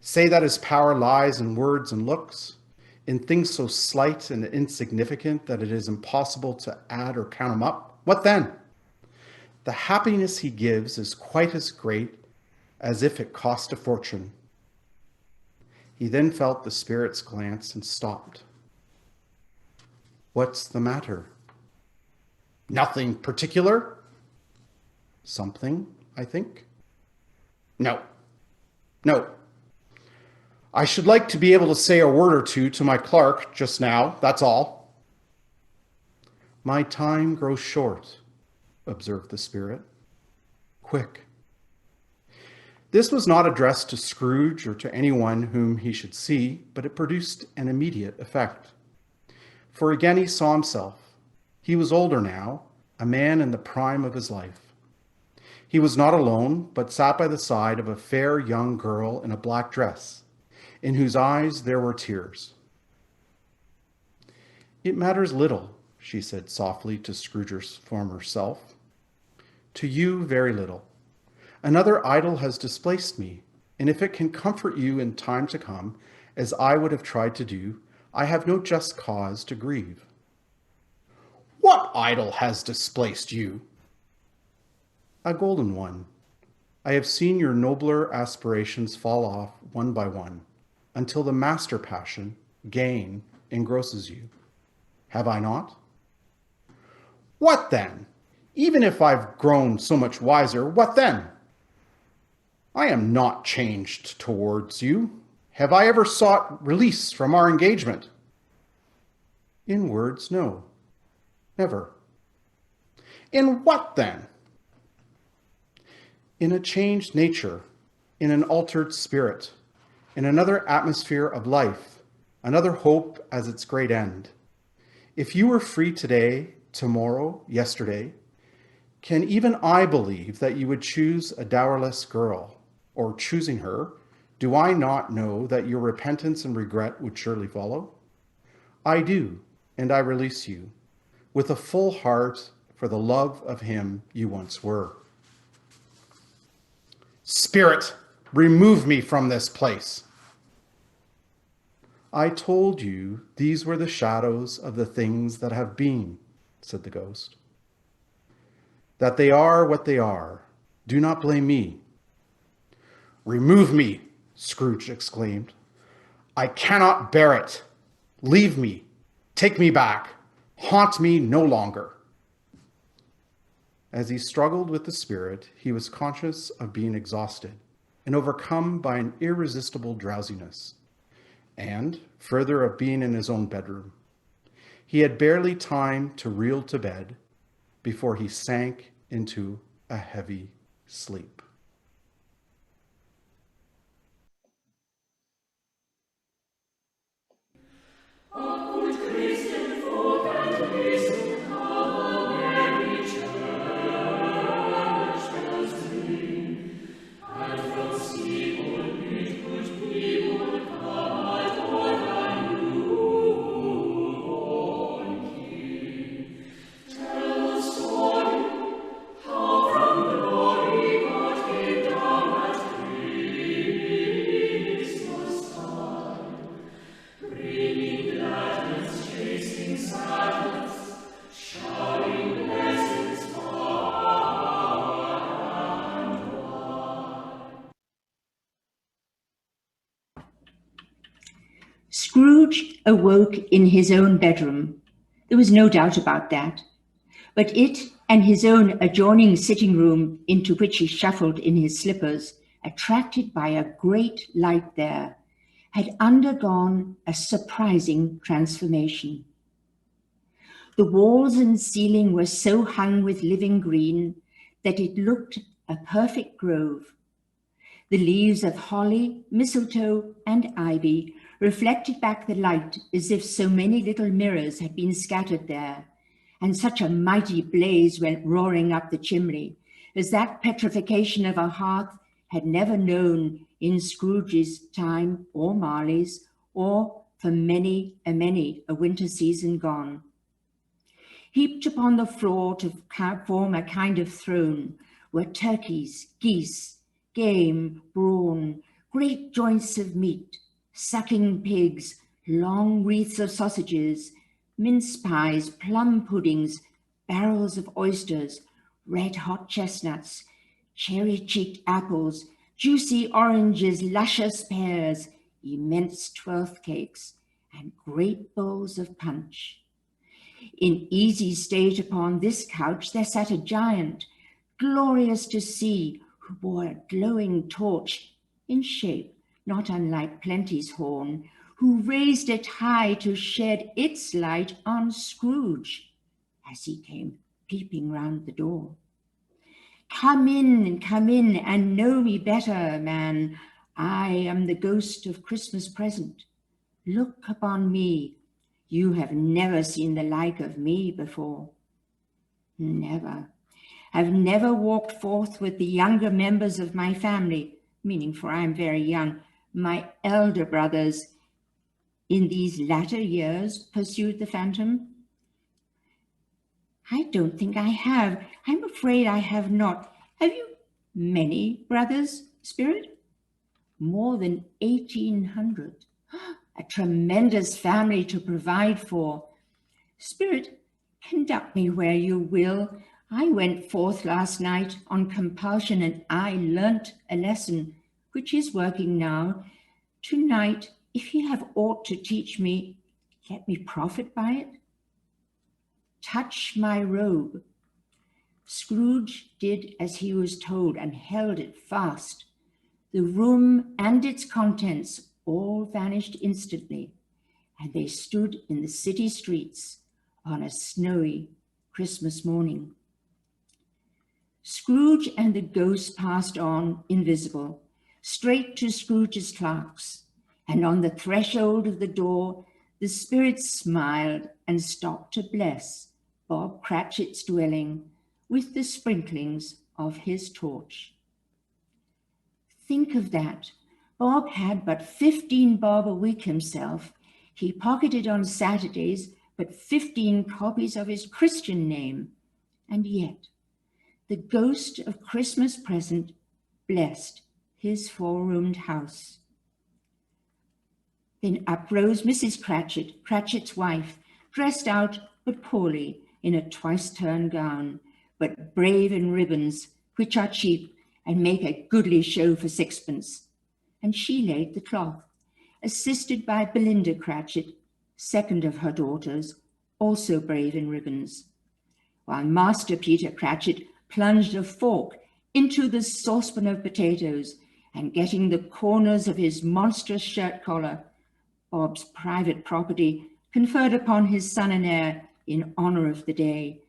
Say that his power lies in words and looks, in things so slight and insignificant that it is impossible to add or count them up. What then? The happiness he gives is quite as great as if it cost a fortune." He then felt the Spirit's glance and stopped. "What's the matter?" "Nothing particular." "Something, I think." No. "I should like to be able to say a word or two to my clerk just now, that's all." "My time grows short," observed the Spirit. "Quick." This was not addressed to Scrooge or to anyone whom he should see, but it produced an immediate effect. For again he saw himself. He was older now, a man in the prime of his life. He was not alone, but sat by the side of a fair young girl in a black dress, in whose eyes there were tears. "It matters little," she said softly to Scrooge's former self. "To you, very little. Another idol has displaced me, and if it can comfort you in time to come, as I would have tried to do, I have no just cause to grieve." "What idol has displaced you?" "A golden one. I have seen your nobler aspirations fall off one by one, until the master passion, gain, engrosses you. Have I not?" "What then? Even if I've grown so much wiser, what then?" "I am not changed towards you. Have I ever sought release from our engagement?" "In words, no. Never." "In what then?" "In a changed nature, in an altered spirit, in another atmosphere of life, another hope as its great end. If you were free today, tomorrow, yesterday, can even I believe that you would choose a dowerless girl, or choosing her, do I not know that your repentance and regret would surely follow? I do, and I release you, with a full heart for the love of him you once were." "Spirit, remove me from this place." "I told you these were the shadows of the things that have been," said the ghost. "That they are what they are. Do not blame me." "Remove me," Scrooge exclaimed. "I cannot bear it. Leave me. Take me back. Haunt me no longer." As he struggled with the Spirit, he was conscious of being exhausted and overcome by an irresistible drowsiness, and, further, of being in his own bedroom. He had barely time to reel to bed before he sank into a heavy sleep. Scrooge awoke in his own bedroom. There was no doubt about that. but it and his own adjoining sitting room, into which he shuffled in his slippers, attracted by a great light there, had undergone a surprising transformation. The walls and ceiling were so hung with living green that it looked a perfect grove. The leaves of holly, mistletoe, and ivy reflected back the light as if so many little mirrors had been scattered there, and such a mighty blaze went roaring up the chimney as that petrification of a hearth had never known in Scrooge's time or Marley's, or for many a winter season gone. Heaped upon the floor to form a kind of throne were turkeys, geese, game, brawn, great joints of meat, sucking pigs, long wreaths of sausages, mince pies, plum puddings, barrels of oysters, red-hot chestnuts, cherry-cheeked apples, juicy oranges, luscious pears, immense twelfth cakes, and great bowls of punch. In easy state upon this couch there sat a giant, glorious to see, who bore a glowing torch in shape not unlike Plenty's horn, who raised it high to shed its light on Scrooge as he came peeping round the door. Come in, and know me better, man. I am the ghost of Christmas present. Look upon me. You have never seen the like of me before. Never. Have never walked forth with the younger members of my family, meaning, for I am very young, my elder brothers, in these latter years, pursued the phantom. I don't think I have. I'm afraid I have not. Have you many brothers, Spirit? More than 1,800. A tremendous family to provide for. Spirit, conduct me where you will. I went forth last night on compulsion, and I learnt a lesson, which is working now. Tonight, if you have aught to teach me, let me profit by it. Touch my robe. Scrooge did as he was told and held it fast. The room and its contents all vanished instantly, and they stood in the city streets on a snowy Christmas morning. Scrooge and the ghost passed on invisible, straight to Scrooge's clerks, and on the threshold of the door, the spirit smiled and stopped to bless Bob Cratchit's dwelling with the sprinklings of his torch. Think of that. Bob had but 15 bob a week himself. He pocketed on Saturdays but 15 copies of his Christian name. And yet, the ghost of Christmas present blessed his four-roomed house. Then up rose Mrs. Cratchit, Cratchit's wife, dressed out but poorly in a twice-turned gown, but brave in ribbons, which are cheap and make a goodly show for sixpence. And she laid the cloth, assisted by Belinda Cratchit, second of her daughters, also brave in ribbons, while Master Peter Cratchit plunged a fork into the saucepan of potatoes, and getting the corners of his monstrous shirt collar, Bob's private property, conferred upon his son and heir in honor of the day,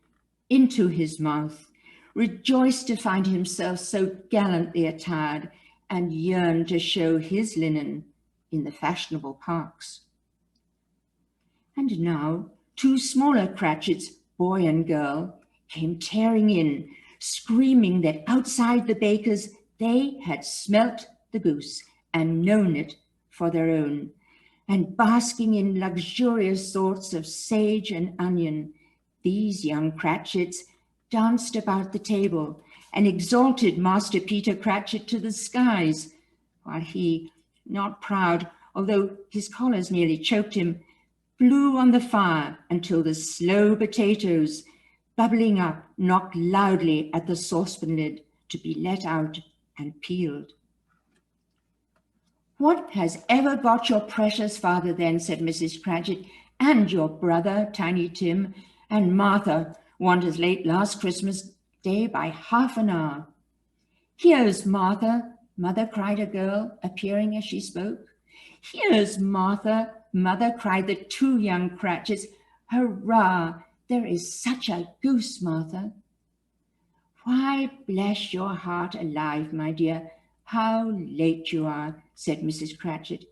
into his mouth, rejoiced to find himself so gallantly attired, and yearned to show his linen in the fashionable parks. And now 2 smaller Cratchits, boy and girl, came tearing in, screaming that outside the baker's they had smelt the goose and known it for their own, and basking in luxurious thoughts of sage and onion, these young Cratchits danced about the table and exalted Master Peter Cratchit to the skies, while he, not proud, although his collars nearly choked him, blew on the fire until the slow potatoes, bubbling up, knocked loudly at the saucepan lid to be let out and peeled. What has ever got your precious father then, said Mrs. Cratchit, and your brother, Tiny Tim, and Martha, Want as late last Christmas Day by half an hour. Here's Martha, Mother, cried a girl, appearing as she spoke. Here's Martha, Mother, cried the two young Cratchits. Hurrah! There is such a goose, Martha. Why, bless your heart alive, my dear, how late you are, said Mrs. Cratchit,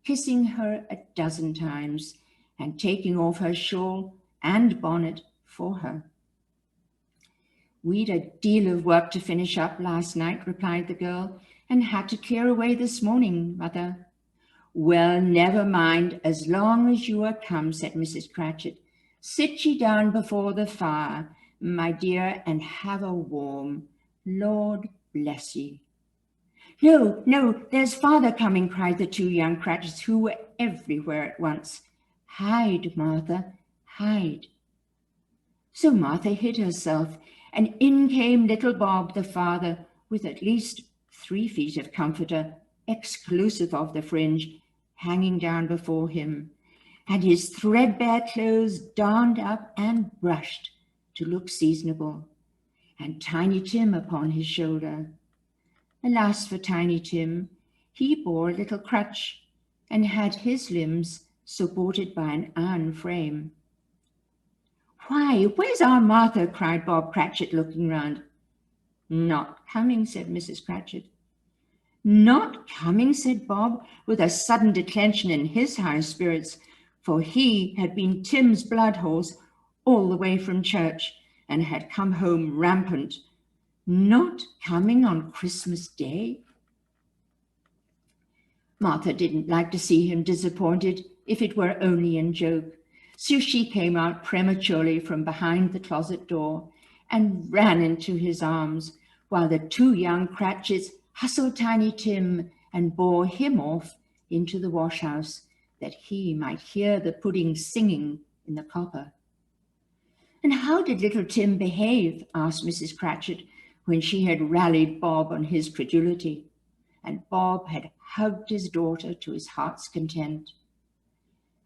kissing her a dozen times and taking off her shawl and bonnet for her. We'd a deal of work to finish up last night, replied the girl, and had to clear away this morning, Mother. Well, never mind, as long as you are come, said Mrs. Cratchit. Sit ye down before the fire, my dear, and have a warm. Lord bless ye. No, no, there's father coming, cried the two young Cratchits, who were everywhere at once. Hide, Martha, hide. So Martha hid herself, and in came little Bob, the father, with at least 3 feet of comforter, exclusive of the fringe, hanging down before him, and his threadbare clothes darned up and brushed to look seasonable, and Tiny Tim upon his shoulder. Alas for Tiny Tim, he bore a little crutch, and had his limbs supported by an iron frame. Why, where's our Martha? Cried Bob Cratchit, looking round. Not coming, said Mrs. Cratchit. Not coming, said Bob, with a sudden declension in his high spirits, for he had been Tim's blood horse all the way from church, and had come home rampant. Not coming on Christmas Day? Martha didn't like to see him disappointed, if it were only in joke. So she came out prematurely from behind the closet door and ran into his arms, while the two young Cratchits hustled Tiny Tim and bore him off into the wash-house, that he might hear the pudding singing in the copper. And how did little Tim behave? Asked Mrs. Cratchit, when she had rallied Bob on his credulity, and Bob had hugged his daughter to his heart's content.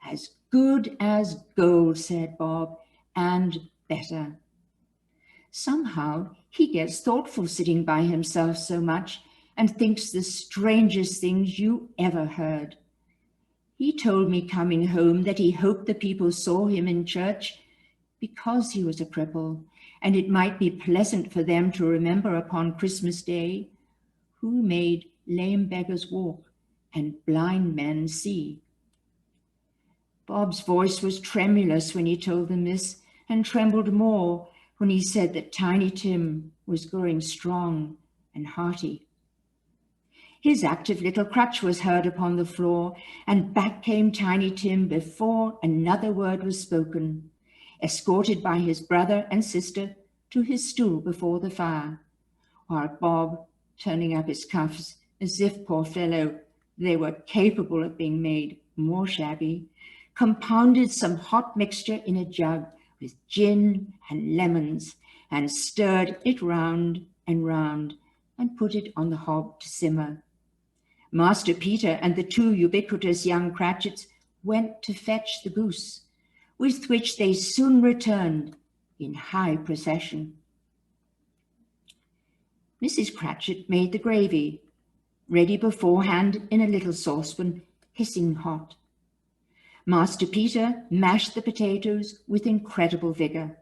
As good as gold, said Bob, and better. Somehow he gets thoughtful sitting by himself so much, and thinks the strangest things you ever heard. He told me coming home that he hoped the people saw him in church because he was a cripple, and it might be pleasant for them to remember upon Christmas Day, who made lame beggars walk and blind men see. Bob's voice was tremulous when he told them this, and trembled more when he said that Tiny Tim was growing strong and hearty. His active little crutch was heard upon the floor, and back came Tiny Tim before another word was spoken, escorted by his brother and sister to his stool before the fire, while Bob, turning up his cuffs as if, poor fellow, they were capable of being made more shabby, compounded some hot mixture in a jug with gin and lemons, and stirred it round and put it on the hob to simmer. Master Peter and the two ubiquitous young Cratchits went to fetch the goose, with which they soon returned in high procession. Mrs. Cratchit made the gravy, ready beforehand in a little saucepan, hissing hot. Master Peter mashed the potatoes with incredible vigor.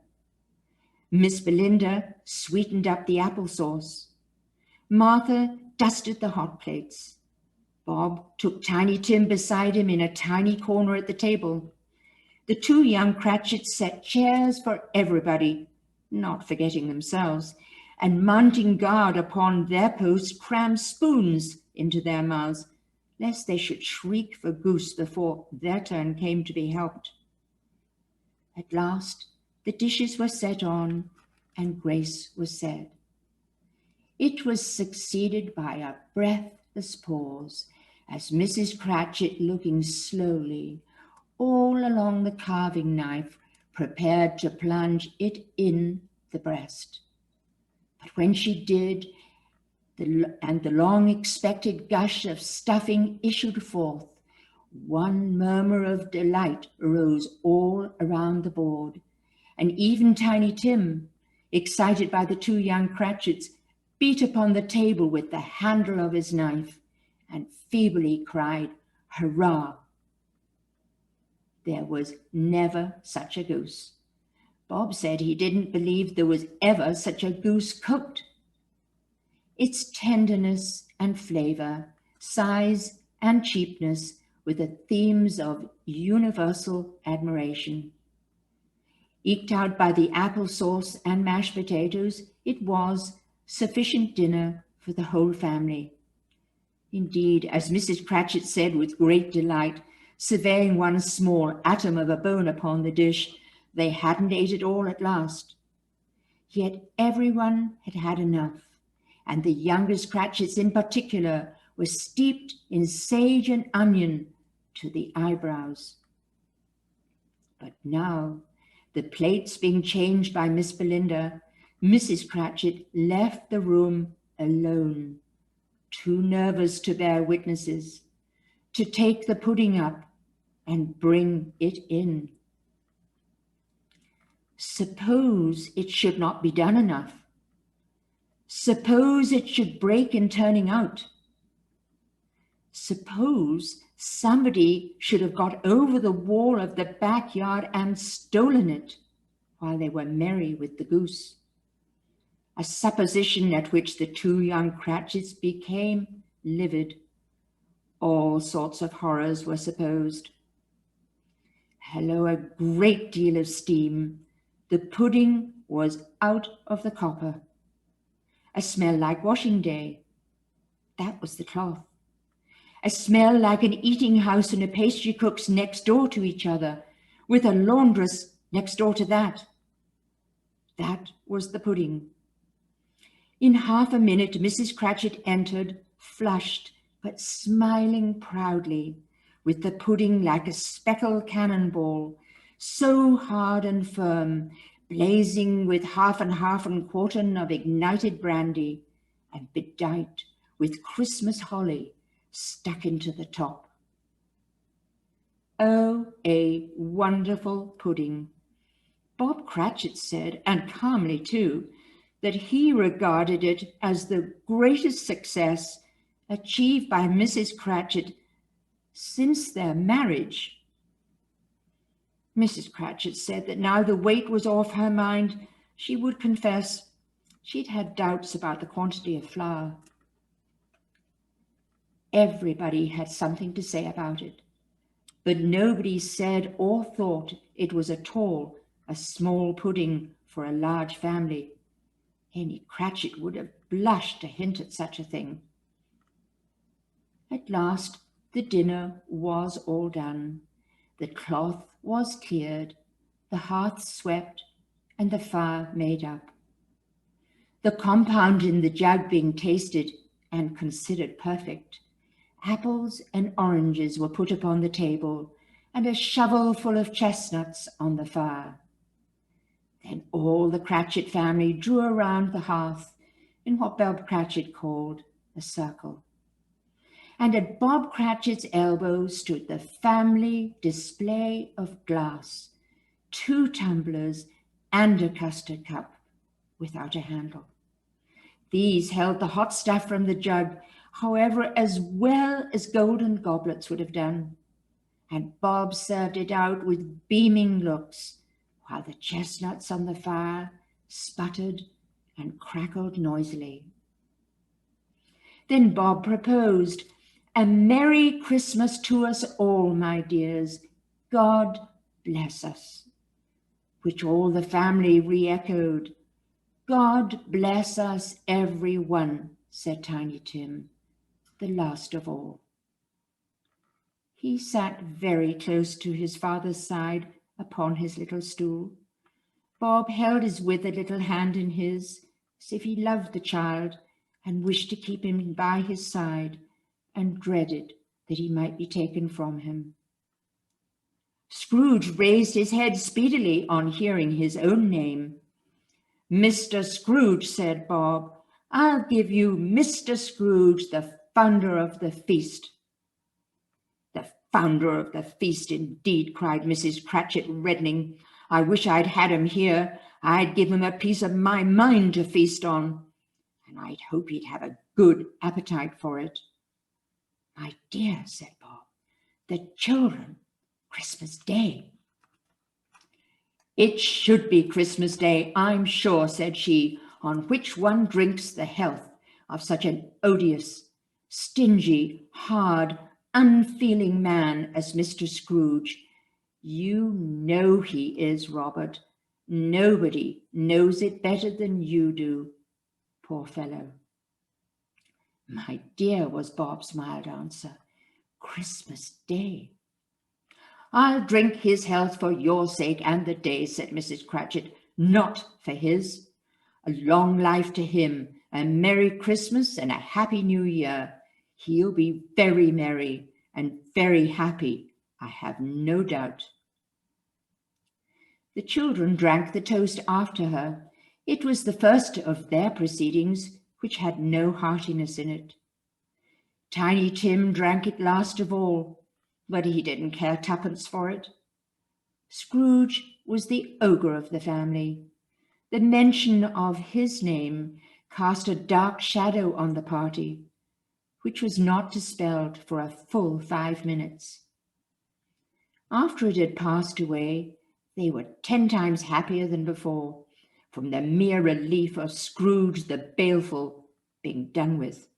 Miss Belinda sweetened up the applesauce. Martha dusted the hot plates. Bob took Tiny Tim beside him in a tiny corner at the table. The two young Cratchits set chairs for everybody, not forgetting themselves, and mounting guard upon their posts, crammed spoons into their mouths, lest they should shriek for goose before their turn came to be helped. At last, the dishes were set on, and grace was said. It was succeeded by a breathless pause, as Mrs. Cratchit, looking slowly all along the carving knife, prepared to plunge it in the breast. But when she did, and the long-expected gush of stuffing issued forth, one murmur of delight arose all around the board, and even Tiny Tim, excited by the two young Cratchits, beat upon the table with the handle of his knife and feebly cried, "Hurrah!" There was never such a goose. Bob said he didn't believe there was ever such a goose cooked. Its tenderness and flavor, size and cheapness were the themes of universal admiration. Eked out by the applesauce and mashed potatoes, it was sufficient dinner for the whole family. Indeed, as Mrs. Cratchit said with great delight, surveying one small atom of a bone upon the dish, they hadn't ate it all at last. Yet everyone had had enough, and the youngest Cratchits in particular were steeped in sage and onion to the eyebrows. But now, the plates being changed by Miss Belinda, Mrs. Cratchit left the room alone, too nervous to bear witnesses, to take the pudding up and bring it in. Suppose it should not be done enough. Suppose it should break in turning out. Suppose somebody should have got over the wall of the backyard and stolen it while they were merry with the goose. A supposition at which the two young Cratchits became livid. All sorts of horrors were supposed. Hello, a great deal of steam. The pudding was out of the copper. A smell like washing day. That was the cloth. A smell like an eating house and a pastry cook's next door to each other, with a laundress next door to that. That was the pudding. In half a minute, Mrs. Cratchit entered, flushed, but smiling proudly, with the pudding like a speckled cannonball, so hard and firm, blazing with half and quartern of ignited brandy, and bedight with Christmas holly stuck into the top. Oh, a wonderful pudding. Bob Cratchit said, and calmly too, that he regarded it as the greatest success achieved by Mrs. Cratchit since their marriage. Mrs. Cratchit said that now the weight was off her mind, she would confess she'd had doubts about the quantity of flour. Everybody had something to say about it, but nobody said or thought it was at all a small pudding for a large family. Any Cratchit would have blushed to hint at such a thing. At last the dinner was all done. The cloth was cleared, the hearth swept, and the fire made up. The compound in the jug being tasted and considered perfect, apples and oranges were put upon the table, and a shovel full of chestnuts on the fire. Then all the Cratchit family drew around the hearth in what Bob Cratchit called a circle. And at Bob Cratchit's elbow stood the family display of glass, 2 tumblers and a custard cup without a handle. These held the hot stuff from the jug, however, as well as golden goblets would have done. And Bob served it out with beaming looks, while the chestnuts on the fire sputtered and crackled noisily. Then Bob proposed, "A Merry Christmas to us all, my dears. God bless us," which all the family re-echoed. "God bless us, every one," said Tiny Tim, the last of all. He sat very close to his father's side upon his little stool. Bob held his withered little hand in his, as if he loved the child and wished to keep him by his side, and dreaded that he might be taken from him. Scrooge raised his head speedily on hearing his own name. "Mr. Scrooge," said Bob, "I'll give you Mr. Scrooge, the founder of the feast." "The founder of the feast, indeed," cried Mrs. Cratchit, reddening. I wish I'd had him here. I'd give him a piece of my mind to feast on, and I'd hope he'd have a good appetite for it. My dear, said Bob, the children, Christmas Day. It should be Christmas Day, I'm sure, said she, on which one drinks the health of such an odious, stingy, hard, unfeeling man as Mr. Scrooge. You know he is, Robert. Nobody knows it better than you do, poor fellow. My dear, was Bob's mild answer, Christmas Day. I'll drink his health for your sake and the day's, said Mrs. Cratchit, not for his. A long life to him, a Merry Christmas and a Happy New Year. He'll be very merry and very happy, I have no doubt. The children drank the toast after her. It was the first of their proceedings, which had no heartiness in it. Tiny Tim drank it last of all, but he didn't care twopence for it. Scrooge was the ogre of the family. The mention of his name cast a dark shadow on the party, which was not dispelled for a full 5 minutes. After it had passed away, they were 10 times happier than before, from the mere relief of Scrooge the baleful being done with.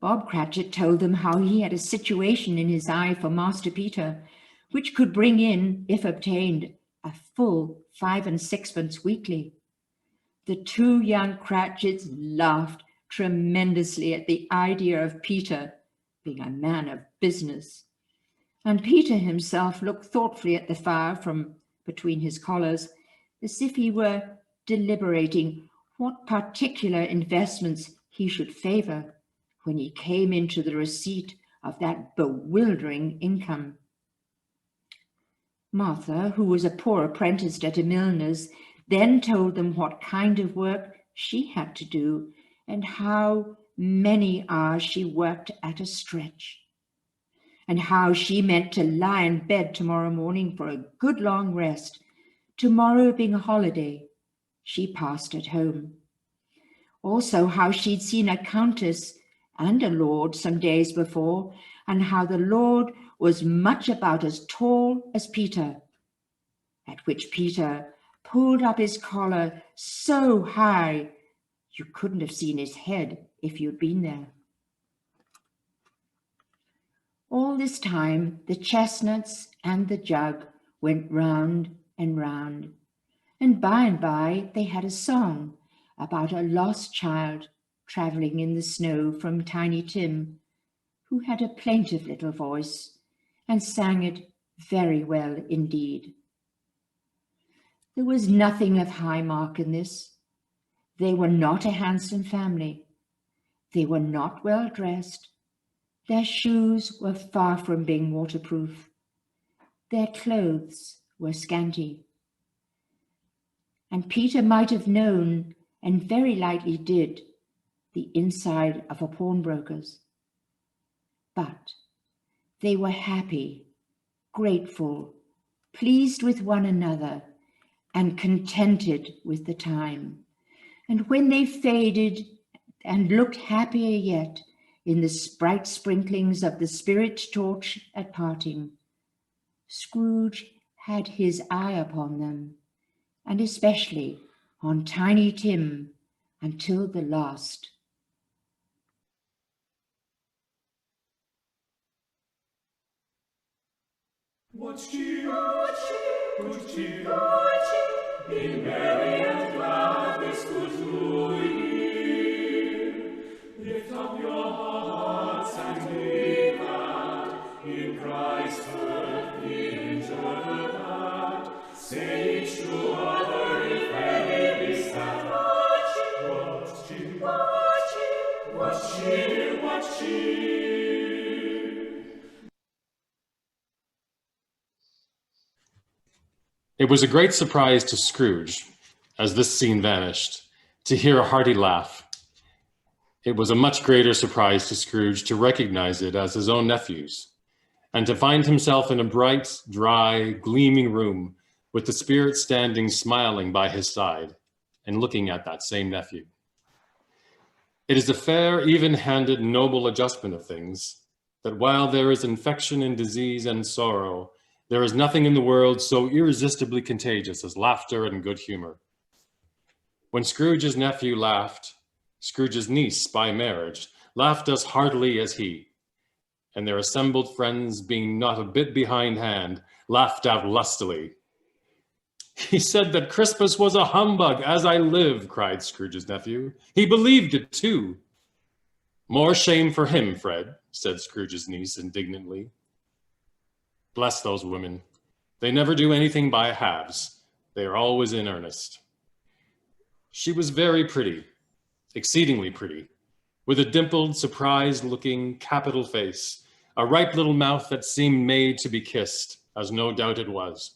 Bob Cratchit told them how he had a situation in his eye for Master Peter, which could bring in, if obtained, a full 5 and 6pence weekly. The 2 young Cratchits laughed tremendously at the idea of Peter being a man of business, and Peter himself looked thoughtfully at the fire from between his collars, as if he were deliberating what particular investments he should favour when he came into the receipt of that bewildering income. Martha, who was a poor apprentice at a milliner's, then told them what kind of work she had to do and how many hours she worked at a stretch, and how she meant to lie in bed tomorrow morning for a good long rest, tomorrow being a holiday she passed at home. Also how she'd seen a countess and a lord some days before, and how the lord was much about as tall as Peter, at which Peter pulled up his collar so high you couldn't have seen his head if you'd been there. All this time, the chestnuts and the jug went round and round, and by they had a song about a lost child travelling in the snow from Tiny Tim, who had a plaintive little voice and sang it very well indeed. There was nothing of high mark in this. They were not a handsome family. They were not well dressed. Their shoes were far from being waterproof. Their clothes were scanty. And Peter might have known, and very likely did, the inside of a pawnbroker's. But they were happy, grateful, pleased with one another, and contented with the time. And when they faded and looked happier yet in the bright sprinklings of the spirit torch at parting, Scrooge had his eye upon them, and especially on Tiny Tim until the last. What cheer, good cheer, be merry and glad this good New Year. Lift up your hearts and be glad in Christ's birth, the angel glad. Say each to other if any be sad. What cheer, what cheer, what cheer. It was a great surprise to Scrooge, as this scene vanished, to hear a hearty laugh. It was a much greater surprise to Scrooge to recognize it as his own nephew's, and to find himself in a bright, dry, gleaming room with the spirit standing smiling by his side and looking at that same nephew. It is a fair, even-handed, noble adjustment of things that while there is infection and disease and sorrow, there is nothing in the world so irresistibly contagious as laughter and good humor. When Scrooge's nephew laughed, Scrooge's niece by marriage laughed as heartily as he, and their assembled friends, being not a bit behindhand, laughed out lustily. "He said that Christmas was a humbug, as I live," cried Scrooge's nephew. "He believed it too." "More shame for him, Fred," said Scrooge's niece indignantly. Bless those women. They never do anything by halves. They are always in earnest. She was very pretty, exceedingly pretty, with a dimpled, surprised-looking, capital face, a ripe little mouth that seemed made to be kissed, as no doubt it was.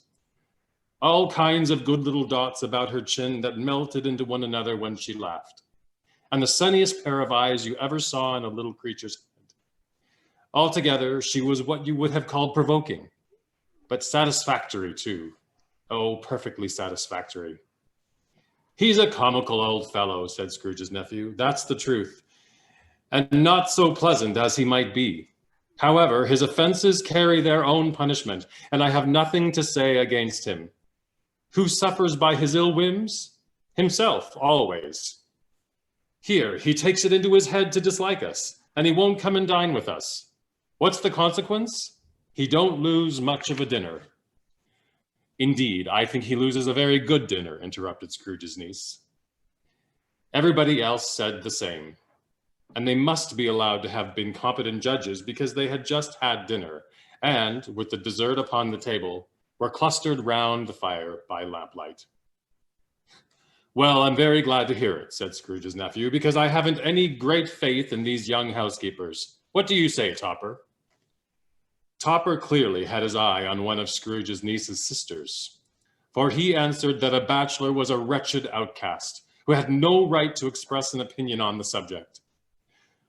All kinds of good little dots about her chin that melted into one another when she laughed, and the sunniest pair of eyes you ever saw in a little creature's head. Altogether, she was what you would have called provoking, but satisfactory too. Oh, perfectly satisfactory. "He's a comical old fellow," said Scrooge's nephew. "That's the truth, and not so pleasant as he might be. However, his offenses carry their own punishment, and I have nothing to say against him. Who suffers by his ill whims? Himself, always. Here, he takes it into his head to dislike us, and he won't come and dine with us. What's the consequence? He don't lose much of a dinner." "Indeed, I think he loses a very good dinner," interrupted Scrooge's niece. Everybody else said the same, and they must be allowed to have been competent judges because they had just had dinner, and, with the dessert upon the table, were clustered round the fire by lamplight. "Well, I'm very glad to hear it," said Scrooge's nephew, "because I haven't any great faith in these young housekeepers. What do you say, Topper?" Topper clearly had his eye on one of Scrooge's niece's sisters, for he answered that a bachelor was a wretched outcast who had no right to express an opinion on the subject.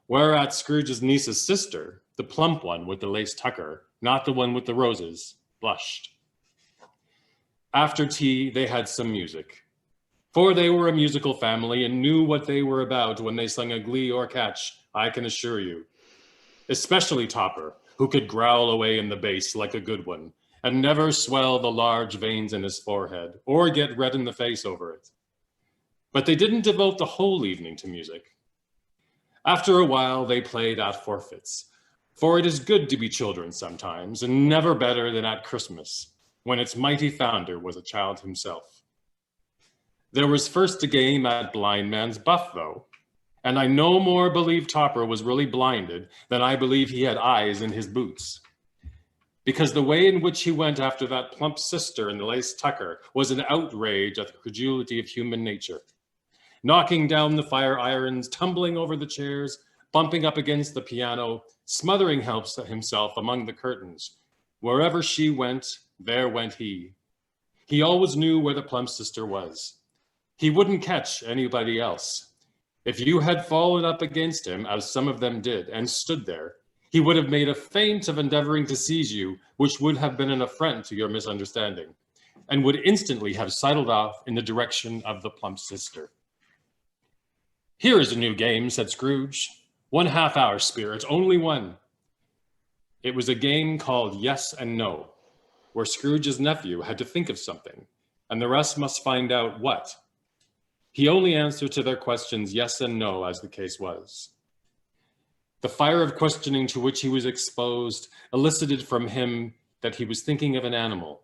Whereat Scrooge's niece's sister, the plump one with the lace tucker, not the one with the roses, blushed. After tea, they had some music, for they were a musical family and knew what they were about when they sung a glee or catch, I can assure you. Especially Topper, who could growl away in the bass like a good one, and never swell the large veins in his forehead, or get red in the face over it. But they didn't devote the whole evening to music. After a while, they played at forfeits, for it is good to be children sometimes, and never better than at Christmas, when its mighty founder was a child himself. There was first a game at blind man's buff, though, and I no more believe Topper was really blinded than I believe he had eyes in his boots. Because the way in which he went after that plump sister in the lace tucker was an outrage at the credulity of human nature. Knocking down the fire irons, tumbling over the chairs, bumping up against the piano, smothering himself among the curtains. Wherever she went, there went he. He always knew where the plump sister was. He wouldn't catch anybody else. If you had fallen up against him, as some of them did, and stood there, he would have made a feint of endeavoring to seize you, which would have been an affront to your misunderstanding, and would instantly have sidled off in the direction of the plump sister. "Here is a new game," said Scrooge. "1 half-hour, Spirit, only one." It was a game called Yes and No, where Scrooge's nephew had to think of something, and the rest must find out what. He only answered to their questions yes and no, as the case was. The fire of questioning to which he was exposed elicited from him that he was thinking of an animal,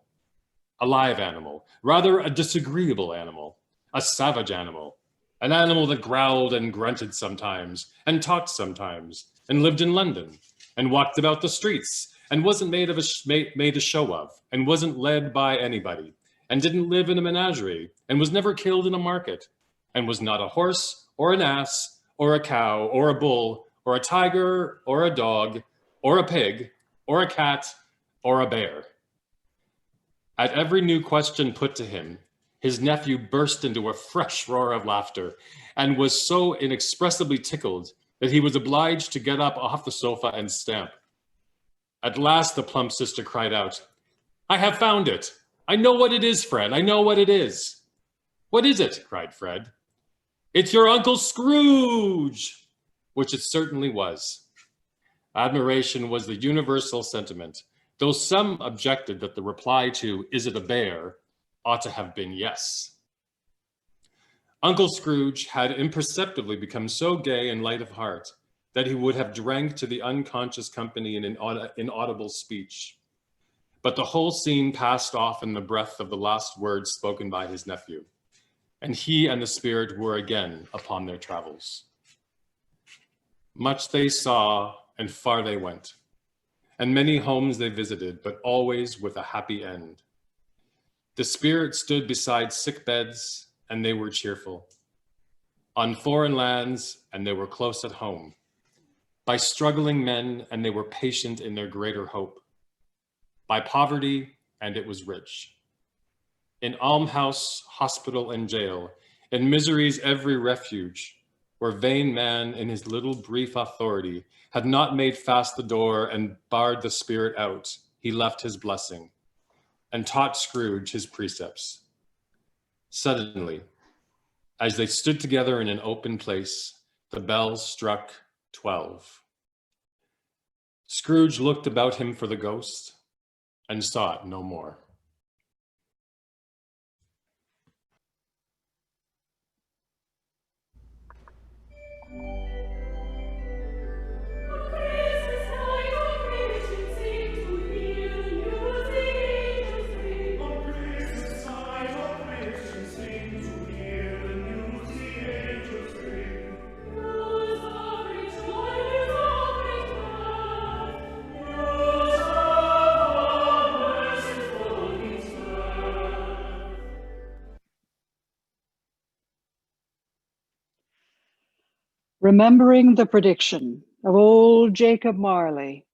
a live animal, rather a disagreeable animal, a savage animal, an animal that growled and grunted sometimes, and talked sometimes, and lived in London, and walked about the streets, and wasn't made a show of, and wasn't led by anybody, and didn't live in a menagerie, and was never killed in a market, and was not a horse, or an ass, or a cow, or a bull, or a tiger, or a dog, or a pig, or a cat, or a bear. At every new question put to him, his nephew burst into a fresh roar of laughter, and was so inexpressibly tickled that he was obliged to get up off the sofa and stamp. At last the plump sister cried out, "I have found it! I know what it is, Fred. I know what it is. What is it? Cried Fred. It's your Uncle Scrooge, which it certainly was. Admiration was the universal sentiment, though some objected that the reply to, is it a bear, ought to have been yes. Uncle Scrooge had imperceptibly become so gay and light of heart that he would have drank to the unconscious company in an inaudible speech. But the whole scene passed off in the breath of the last words spoken by his nephew, and he and the spirit were again upon their travels. Much they saw, and far they went, and many homes they visited, but always with a happy end. The spirit stood beside sick beds, and they were cheerful. On foreign lands, and they were close at home. By struggling men, and they were patient in their greater hope. By poverty, and it was rich. In almhouse, hospital, and jail, in misery's every refuge, where vain man in his little brief authority had not made fast the door and barred the spirit out, he left his blessing and taught Scrooge his precepts. Suddenly, as they stood together in an open place, the bells struck 12. Scrooge looked about him for the ghost and saw it no more. Remembering the prediction of old Jacob Marley,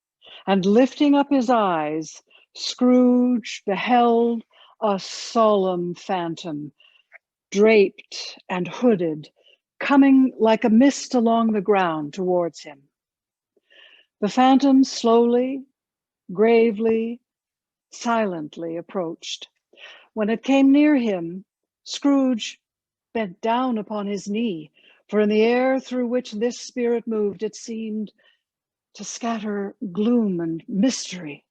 and lifting up his eyes, Scrooge beheld a solemn phantom, draped and hooded, coming like a mist along the ground towards him. The phantom slowly, gravely, silently approached. When it came near him, Scrooge bent down upon his knee, for in the air through which this spirit moved, it seemed to scatter gloom and mystery.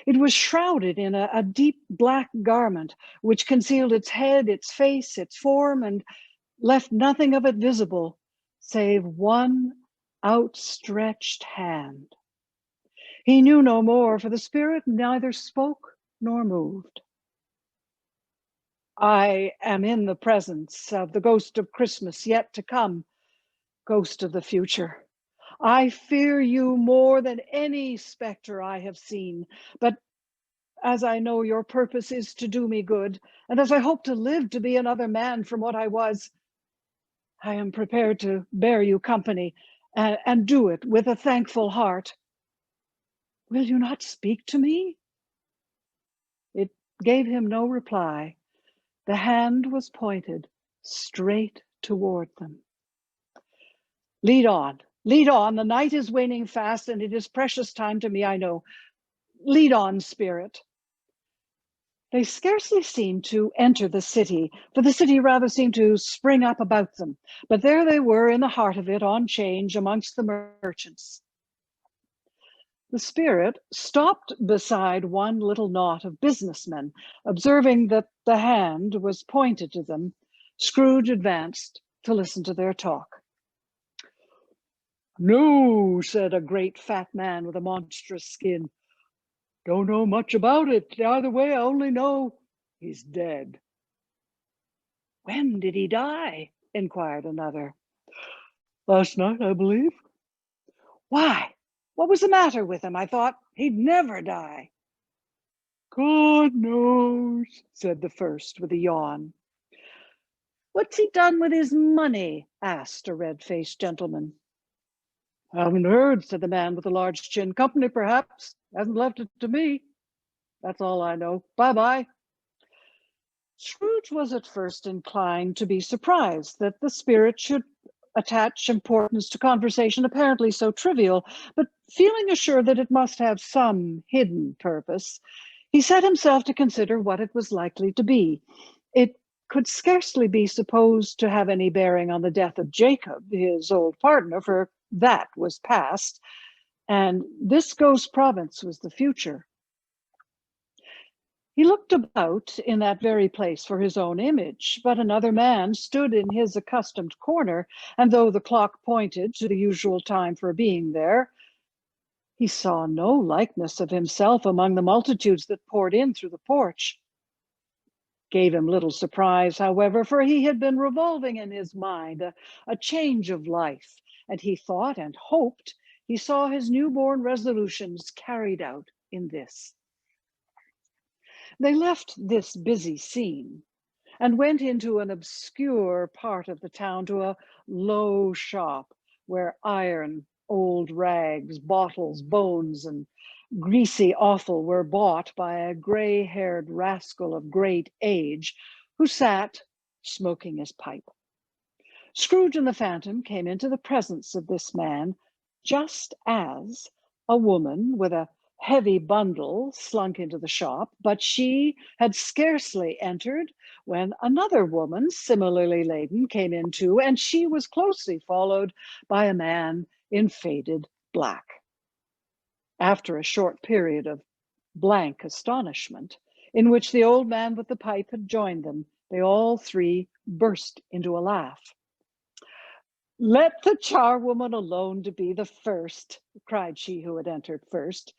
It was shrouded in a deep black garment, which concealed its head, its face, its form, and left nothing of it visible, save one outstretched hand. He knew no more, for the spirit neither spoke nor moved. I am in the presence of the ghost of Christmas yet to come, ghost of the future. I fear you more than any specter I have seen, but as I know your purpose is to do me good, and as I hope to live to be another man from what I was, I am prepared to bear you company and do it with a thankful heart. Will you not speak to me? It gave him no reply. The hand was pointed straight toward them. Lead on, the night is waning fast, and it is precious time to me, I know. Lead on, spirit. They scarcely seemed to enter the city, for the city rather seemed to spring up about them. But there they were in the heart of it, on 'change amongst the merchants. The spirit stopped beside one little knot of businessmen. Observing that the hand was pointed to them, Scrooge advanced to listen to their talk. "No," said a great fat man with a monstrous skin. "Don't know much about it. Either way, I only know he's dead." "When did he die?" inquired another. "Last night, I believe." "Why? What was the matter with him? I thought he'd never die." "God knows," said the first with a yawn. "What's he done with his money?" asked a red-faced gentleman. "Haven't heard," said the man with the large chin. "Company, perhaps. Hasn't left it to me. That's all I know. Bye-bye." Scrooge was at first inclined to be surprised that the spirit should attach importance to conversation apparently so trivial, but feeling assured that it must have some hidden purpose, He set himself to consider what it was likely to be. It could scarcely be supposed to have any bearing on the death of Jacob, his old partner, for that was past, and this ghost province was the future. He looked about in that very place for his own image, but another man stood in his accustomed corner, and though the clock pointed to the usual time for being there, he saw no likeness of himself among the multitudes that poured in through the porch. Gave him little surprise, however, for he had been revolving in his mind a change of life, and he thought and hoped he saw his newborn resolutions carried out in this. They left this busy scene and went into an obscure part of the town to a low shop where iron, old rags, bottles, bones, and greasy offal were bought by a gray-haired rascal of great age who sat smoking his pipe. Scrooge and the Phantom came into the presence of this man just as a woman with a heavy bundle slunk into the shop, but she had scarcely entered when another woman, similarly laden, came in too, and she was closely followed by a man in faded black. After a short period of blank astonishment, in which the old man with the pipe had joined them, they all three burst into a laugh. "Let the charwoman alone to be the first," cried she who had entered first.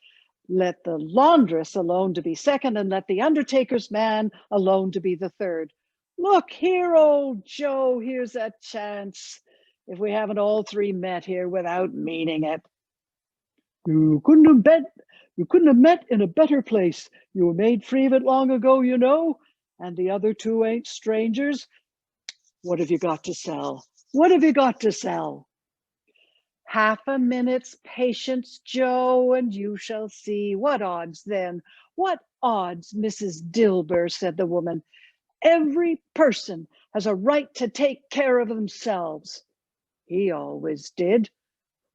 "Let the laundress alone to be second, and let the undertaker's man alone to be the third. Look here, old Joe, here's a chance, if we haven't all three met here without meaning it." You couldn't have met in a better place. You were made free of it long ago, you know, and the other two ain't strangers. What have you got to sell? What have you got to sell?" "Half a minute's patience, Joe, and you shall see. What odds then? What odds, Mrs. Dilber," said the woman. "Every person has a right to take care of themselves. He always did.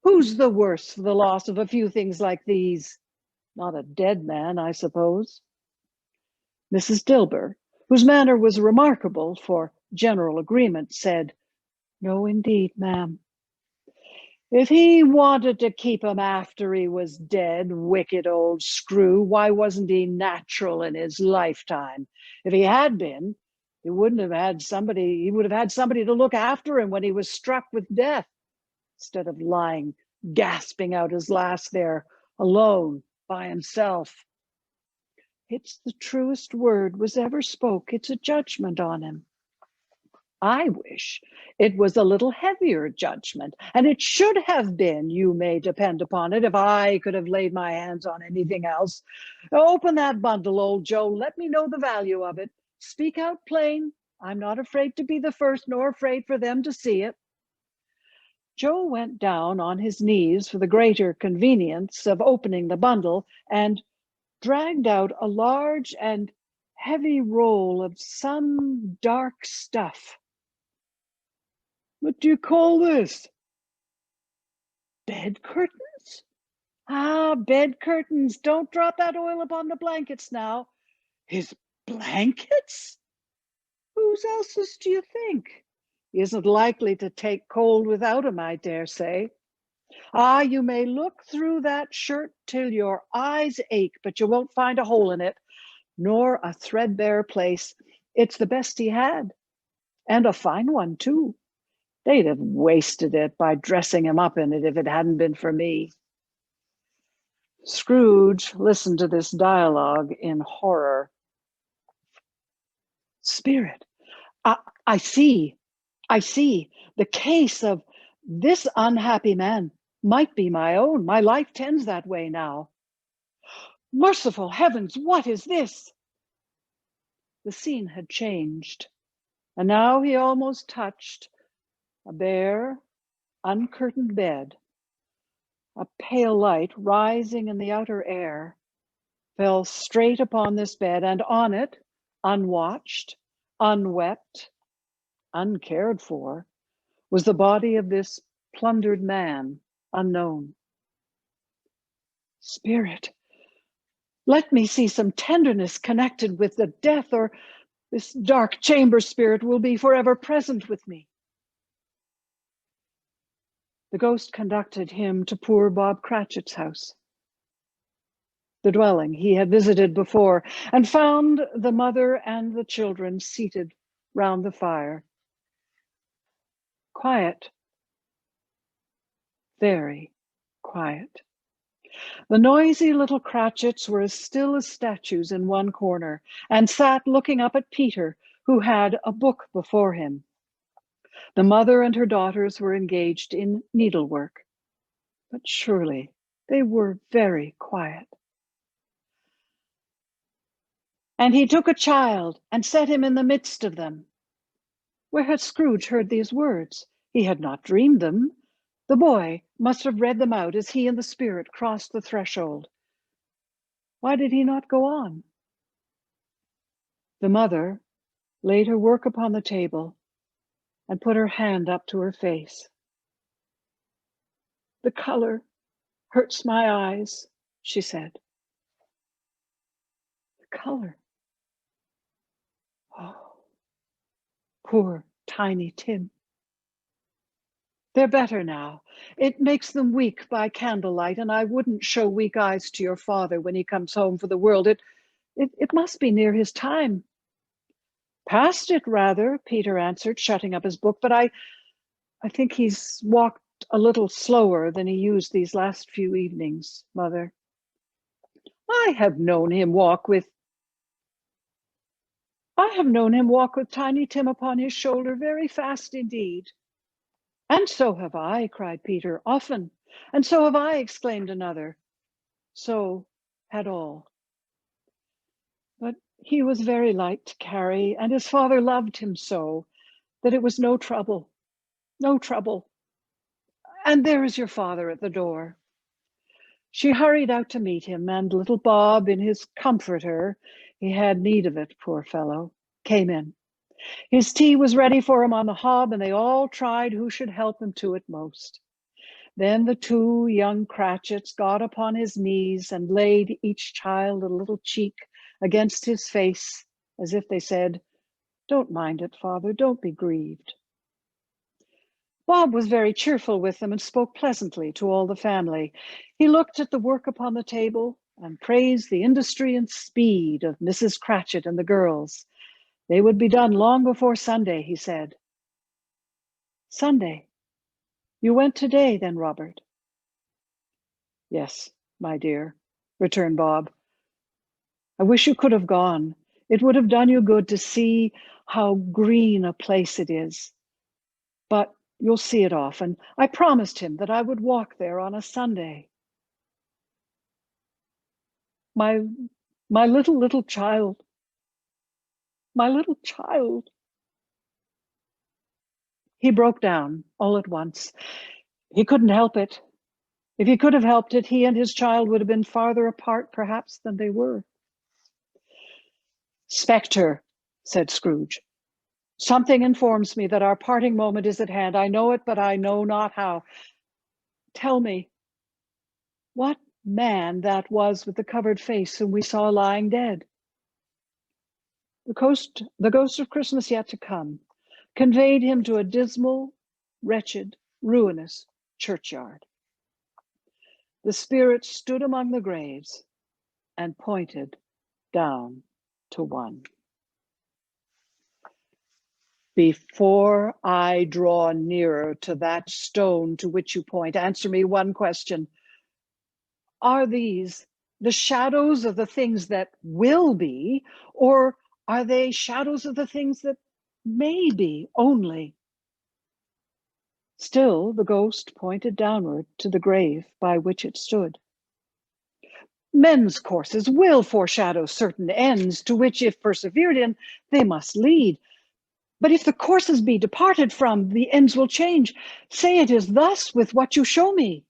Who's the worse for the loss of a few things like these? Not a dead man, I suppose." Mrs. Dilber, whose manner was remarkable for general agreement, said, "No, indeed, ma'am. If he wanted to keep him after he was dead, wicked old screw, why wasn't he natural in his lifetime? If he had been, he would have had somebody to look after him when he was struck with death, instead of lying gasping out his last there alone by himself. It's the truest word was ever spoke. It's a judgment on him. I wish it was a little heavier judgment, and it should have been, you may depend upon it, if I could have laid my hands on anything else. Open that bundle, old Joe. Let me know the value of it. Speak out plain. I'm not afraid to be the first, nor afraid for them to see it." Joe went down on his knees for the greater convenience of opening the bundle and dragged out a large and heavy roll of some dark stuff. "What do you call this?" "Bed curtains." "Ah, bed curtains. Don't drop that oil upon the blankets now." "His blankets? Whose else's do you think? He isn't likely to take cold without 'em, I dare say. Ah, you may look through that shirt till your eyes ache, but you won't find a hole in it, nor a threadbare place. It's the best he had, and a fine one too. They'd have wasted it by dressing him up in it if it hadn't been for me." Scrooge listened to this dialogue in horror. "Spirit, I see. The case of this unhappy man might be my own. My life tends that way now. Merciful heavens, what is this?" The scene had changed, and now he almost touched a bare, uncurtained bed. A pale light rising in the outer air fell straight upon this bed, and on it, unwatched, unwept, uncared for, was the body of this plundered man, unknown. "Spirit, Let me see some tenderness connected with the death, or this dark chamber spirit will be forever present with me. The ghost conducted him to poor Bob Cratchit's house, the dwelling he had visited before, and found the mother and the children seated round the fire. Quiet, very quiet. The noisy little Cratchits were as still as statues in one corner, and sat looking up at Peter, who had a book before him. The mother and her daughters were engaged in needlework, but surely they were very quiet. And he took a child and set him in the midst of them. Where had Scrooge heard these words? He had not dreamed them. The boy must have read them out as he and the spirit crossed the threshold. Why did he not go on? The mother laid her work upon the table and put her hand up to her face. The color hurts my eyes, she said. The color. Oh, poor Tiny Tim. They're better now. It makes them weak by candlelight, and I wouldn't show weak eyes to your father when he comes home for the world. It must be near his time. Past it, rather, Peter answered, shutting up his book, but I think he's walked a little slower than he used these last few evenings, Mother. I have known him walk with Tiny Tim upon his shoulder very fast indeed. And so have I, cried Peter, often. And so have I, exclaimed another. So had all. But he was very light to carry, and his father loved him so that it was no trouble, no trouble. And there is your father at the door. She hurried out to meet him, and little Bob, in his comforter, he had need of it, poor fellow, came in. His tea was ready for him on the hob, and they all tried who should help him to it most. Then the two young Cratchits got upon his knees and laid each child a little cheek against his face, as if they said, "Don't mind it, Father, don't be grieved." Bob was very cheerful with them and spoke pleasantly to all the family. He looked at the work upon the table and praised the industry and speed of Mrs. Cratchit and the girls. They would be done long before Sunday, he said. Sunday? You went today, then, Robert? Yes, my dear, returned Bob. I wish you could have gone. It would have done you good to see how green a place it is. But you'll see it often. I promised him that I would walk there on a Sunday. My little child. My little child. He broke down all at once. He couldn't help it. If he could have helped it, he and his child would have been farther apart, perhaps, than they were. Spectre, said Scrooge. Something informs me that our parting moment is at hand. I know it, but I know not how. Tell me, what man that was with the covered face whom we saw lying dead? The ghost of Christmas yet to come conveyed him to a dismal, wretched, ruinous churchyard. The spirit stood among the graves and pointed down to one. Before I draw nearer to that stone to which you point, answer me one question. Are these the shadows of the things that will be, or are they shadows of the things that may be only? Still, the ghost pointed downward to the grave by which it stood. Men's courses will foreshadow certain ends to which, if persevered in, they must lead. But if the courses be departed from, the ends will change. Say it is thus with what you show me.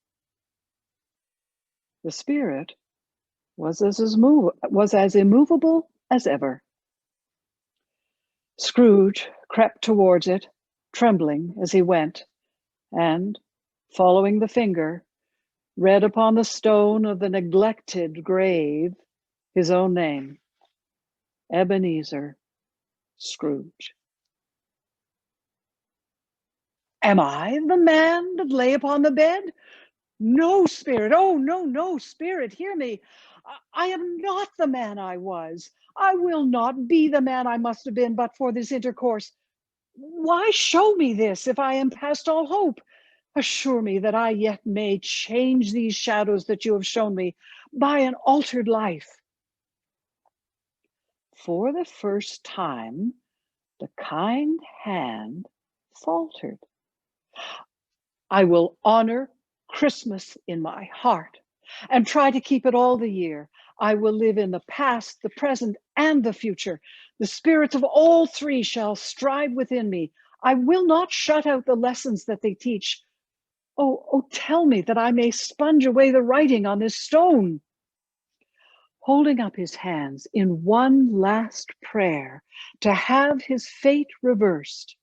The spirit was as immovable as ever. Scrooge crept towards it, trembling as he went, and, following the finger, read upon the stone of the neglected grave His own name, Ebenezer Scrooge. Am I the man that lay upon the bed? No, spirit. Oh, no, no, spirit, hear me. I am not the man I was. I will not be the man I must have been but for this intercourse. Why show me this if I am past all hope? Assure me that I yet may change these shadows that you have shown me by an altered life. For the first time, the kind hand faltered. I will honor Christmas in my heart and try to keep it all the year. I will live in the past, the present, and the future. The spirits of all three shall strive within me. I will not shut out the lessons that they teach. Oh, tell me that I may sponge away the writing on this stone. Holding up his hands in one last prayer to have his fate reversed,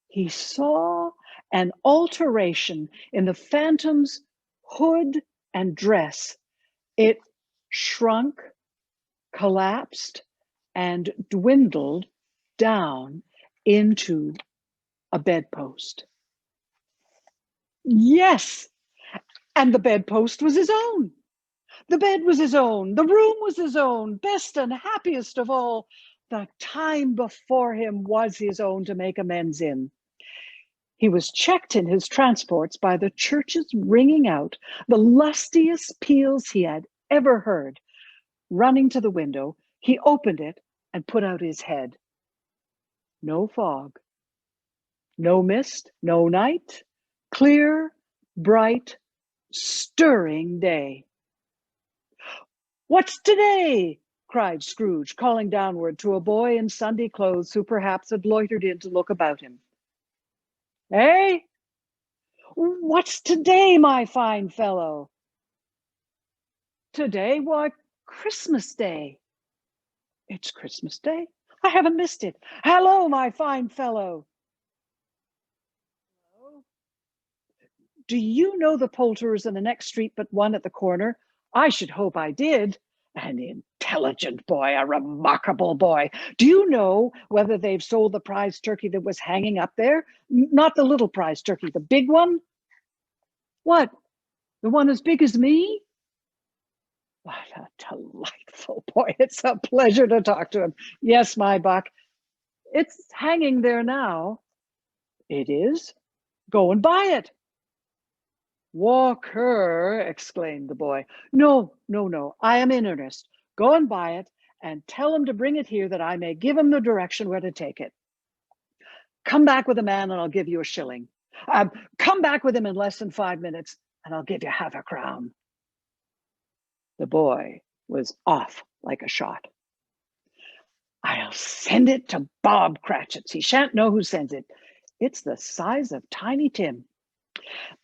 he saw an alteration in the phantom's hood and dress. It shrunk, collapsed, and dwindled down into a bedpost. Yes, and the bedpost was his own. The bed was his own. The room was his own. Best and happiest of all, the time before him was his own to make amends in. He was checked in his transports by the churches ringing out the lustiest peals he had ever heard. Running to the window, he opened it and put out his head. No fog, no mist, no night, clear, bright, stirring day. What's today? Cried Scrooge, calling downward to a boy in Sunday clothes who perhaps had loitered in to look about him. Eh? What's today, my fine fellow? Today? Why, Christmas Day. It's Christmas Day. I haven't missed it. Hello, my fine fellow. Hello. Do you know the poulterers in the next street but one at the corner? I should hope I did. An intelligent boy, a remarkable boy. Do you know whether they've sold the prize turkey that was hanging up there? Not the little prize turkey, the big one? What? The one as big as me? What a delightful boy. It's a pleasure to talk to him. Yes, my buck. It's hanging there now. It is? Go and buy it. Walker, exclaimed the boy. No, no, no, I am in earnest. Go and buy it and tell him to bring it here that I may give him the direction where to take it. Come back with a man and I'll give you a shilling. Come back with him in less than 5 minutes and I'll give you half a crown. The boy was off like a shot. I'll send it to Bob Cratchit's. He shan't know who sends it. It's the size of Tiny Tim.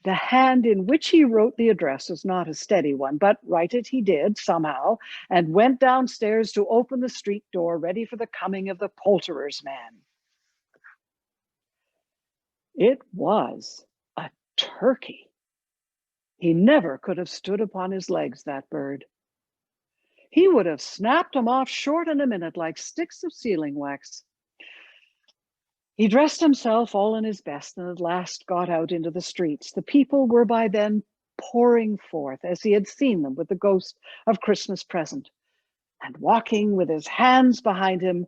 The hand in which he wrote the address was not a steady one, but write it he did somehow, and went downstairs to open the street door, ready for the coming of the poulterer's man. It was a turkey. He never could have stood upon his legs, that bird. He would have snapped them off short in a minute like sticks of sealing wax. He dressed himself all in his best and at last got out into the streets. The people were by then pouring forth as he had seen them with the ghost of Christmas present. And walking with his hands behind him,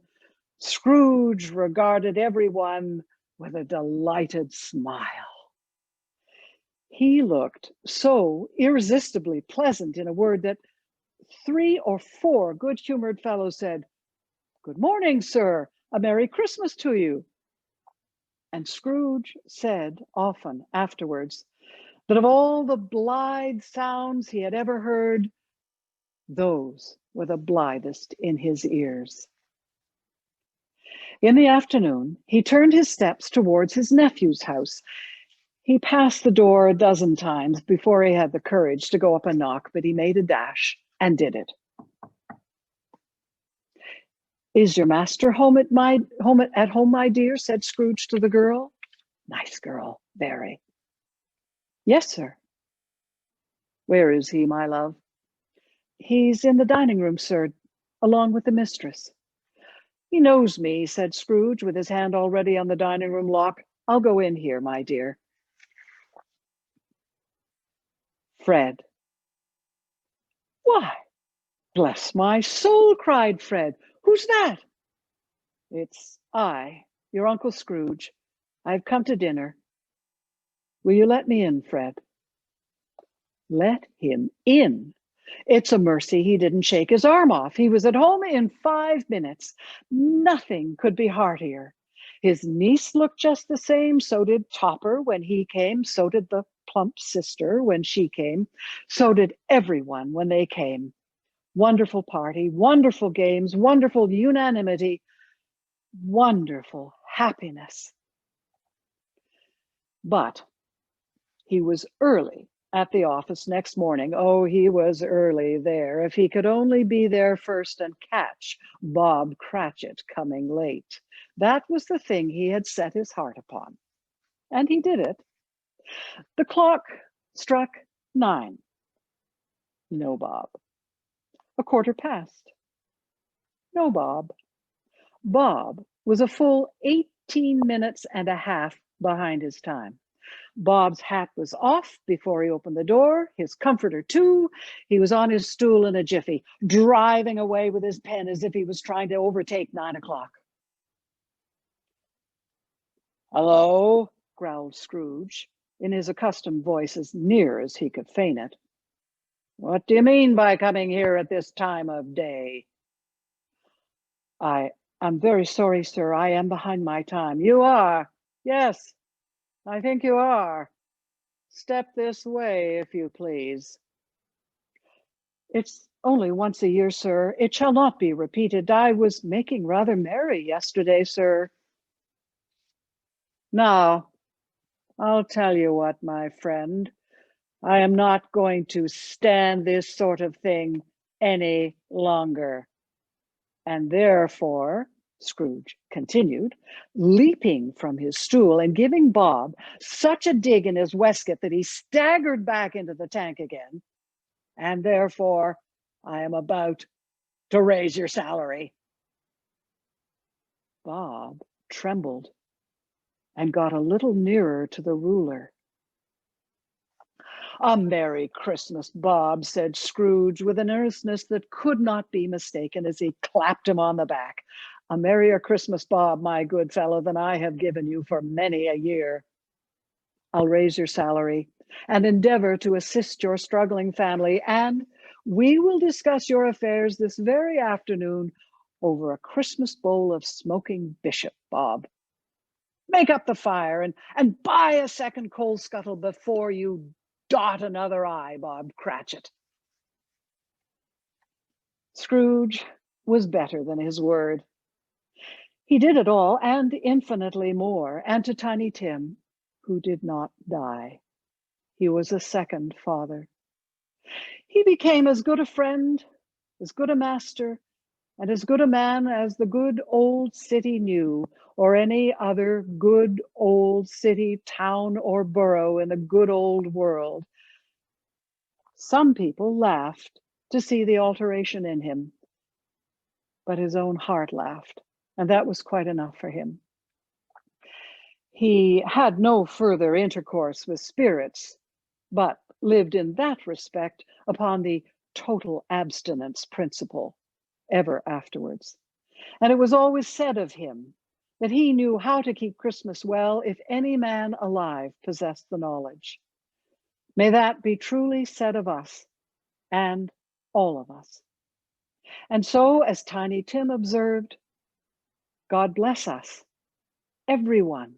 Scrooge regarded everyone with a delighted smile. He looked so irresistibly pleasant, in a word, that 3 or 4 good-humored fellows said, "Good morning, sir. A Merry Christmas to you." And Scrooge said often afterwards that of all the blithe sounds he had ever heard, those were the blithest in his ears. In the afternoon, he turned his steps towards his nephew's house. He passed the door a dozen times before he had the courage to go up and knock, but he made a dash and did it. "Is your master home at home, my dear?" said Scrooge to the girl. Nice girl, very. "Yes, sir." "Where is he, my love?" He's in the dining room, sir, along with the mistress. He knows me, said Scrooge, with his hand already on the dining room lock. I'll go in here, my dear. Fred. Why, bless my soul, cried Fred. Who's that? It's I, your Uncle Scrooge. I've come to dinner. Will you let me in, Fred? Let him in? It's a mercy he didn't shake his arm off. He was at home in 5 minutes. Nothing could be heartier. His niece looked just the same. So did Topper when he came. So did the plump sister when she came. So did everyone when they came. Wonderful party, wonderful games, wonderful unanimity, wonderful happiness. But he was early at the office next morning. Oh, he was early there. If he could only be there first and catch Bob Cratchit coming late. That was the thing he had set his heart upon. And he did it. The clock struck 9. No Bob. 1/4 past. No Bob. Bob was a full 18 minutes and a half behind his time. Bob's hat was off before he opened the door, his comforter too. He was on his stool in a jiffy, driving away with his pen as if he was trying to overtake 9 o'clock. Hello, growled Scrooge, in his accustomed voice as near as he could feign it. What do you mean by coming here at this time of day? I'm very sorry, sir. I am behind my time. You are? Yes, I think you are. Step this way, if you please. It's only once a year, sir. It shall not be repeated. I was making rather merry yesterday, sir. Now, I'll tell you what, my friend. I am not going to stand this sort of thing any longer. And therefore, Scrooge continued, leaping from his stool and giving Bob such a dig in his waistcoat that he staggered back into the tank again. And therefore, I am about to raise your salary. Bob trembled and got a little nearer to the ruler. A Merry Christmas, Bob, said Scrooge with an earnestness that could not be mistaken as he clapped him on the back. A merrier Christmas, Bob, my good fellow, than I have given you for many a year. I'll raise your salary and endeavor to assist your struggling family, and we will discuss your affairs this very afternoon over a Christmas bowl of smoking bishop, Bob. Make up the fire and buy a second coal scuttle before you dot another I, Bob Cratchit. Scrooge was better than his word. He did it all and infinitely more, and to Tiny Tim, who did not die. He was a second father. He became as good a friend, as good a master, and as good a man as the good old city knew, or any other good old city, town, or borough in the good old world. Some people laughed to see the alteration in him, but his own heart laughed, and that was quite enough for him. He had no further intercourse with spirits, but lived in that respect upon the total abstinence principle ever afterwards. And it was always said of him that he knew how to keep Christmas well if any man alive possessed the knowledge. May that be truly said of us and all of us. And so, as Tiny Tim observed, God bless us, everyone,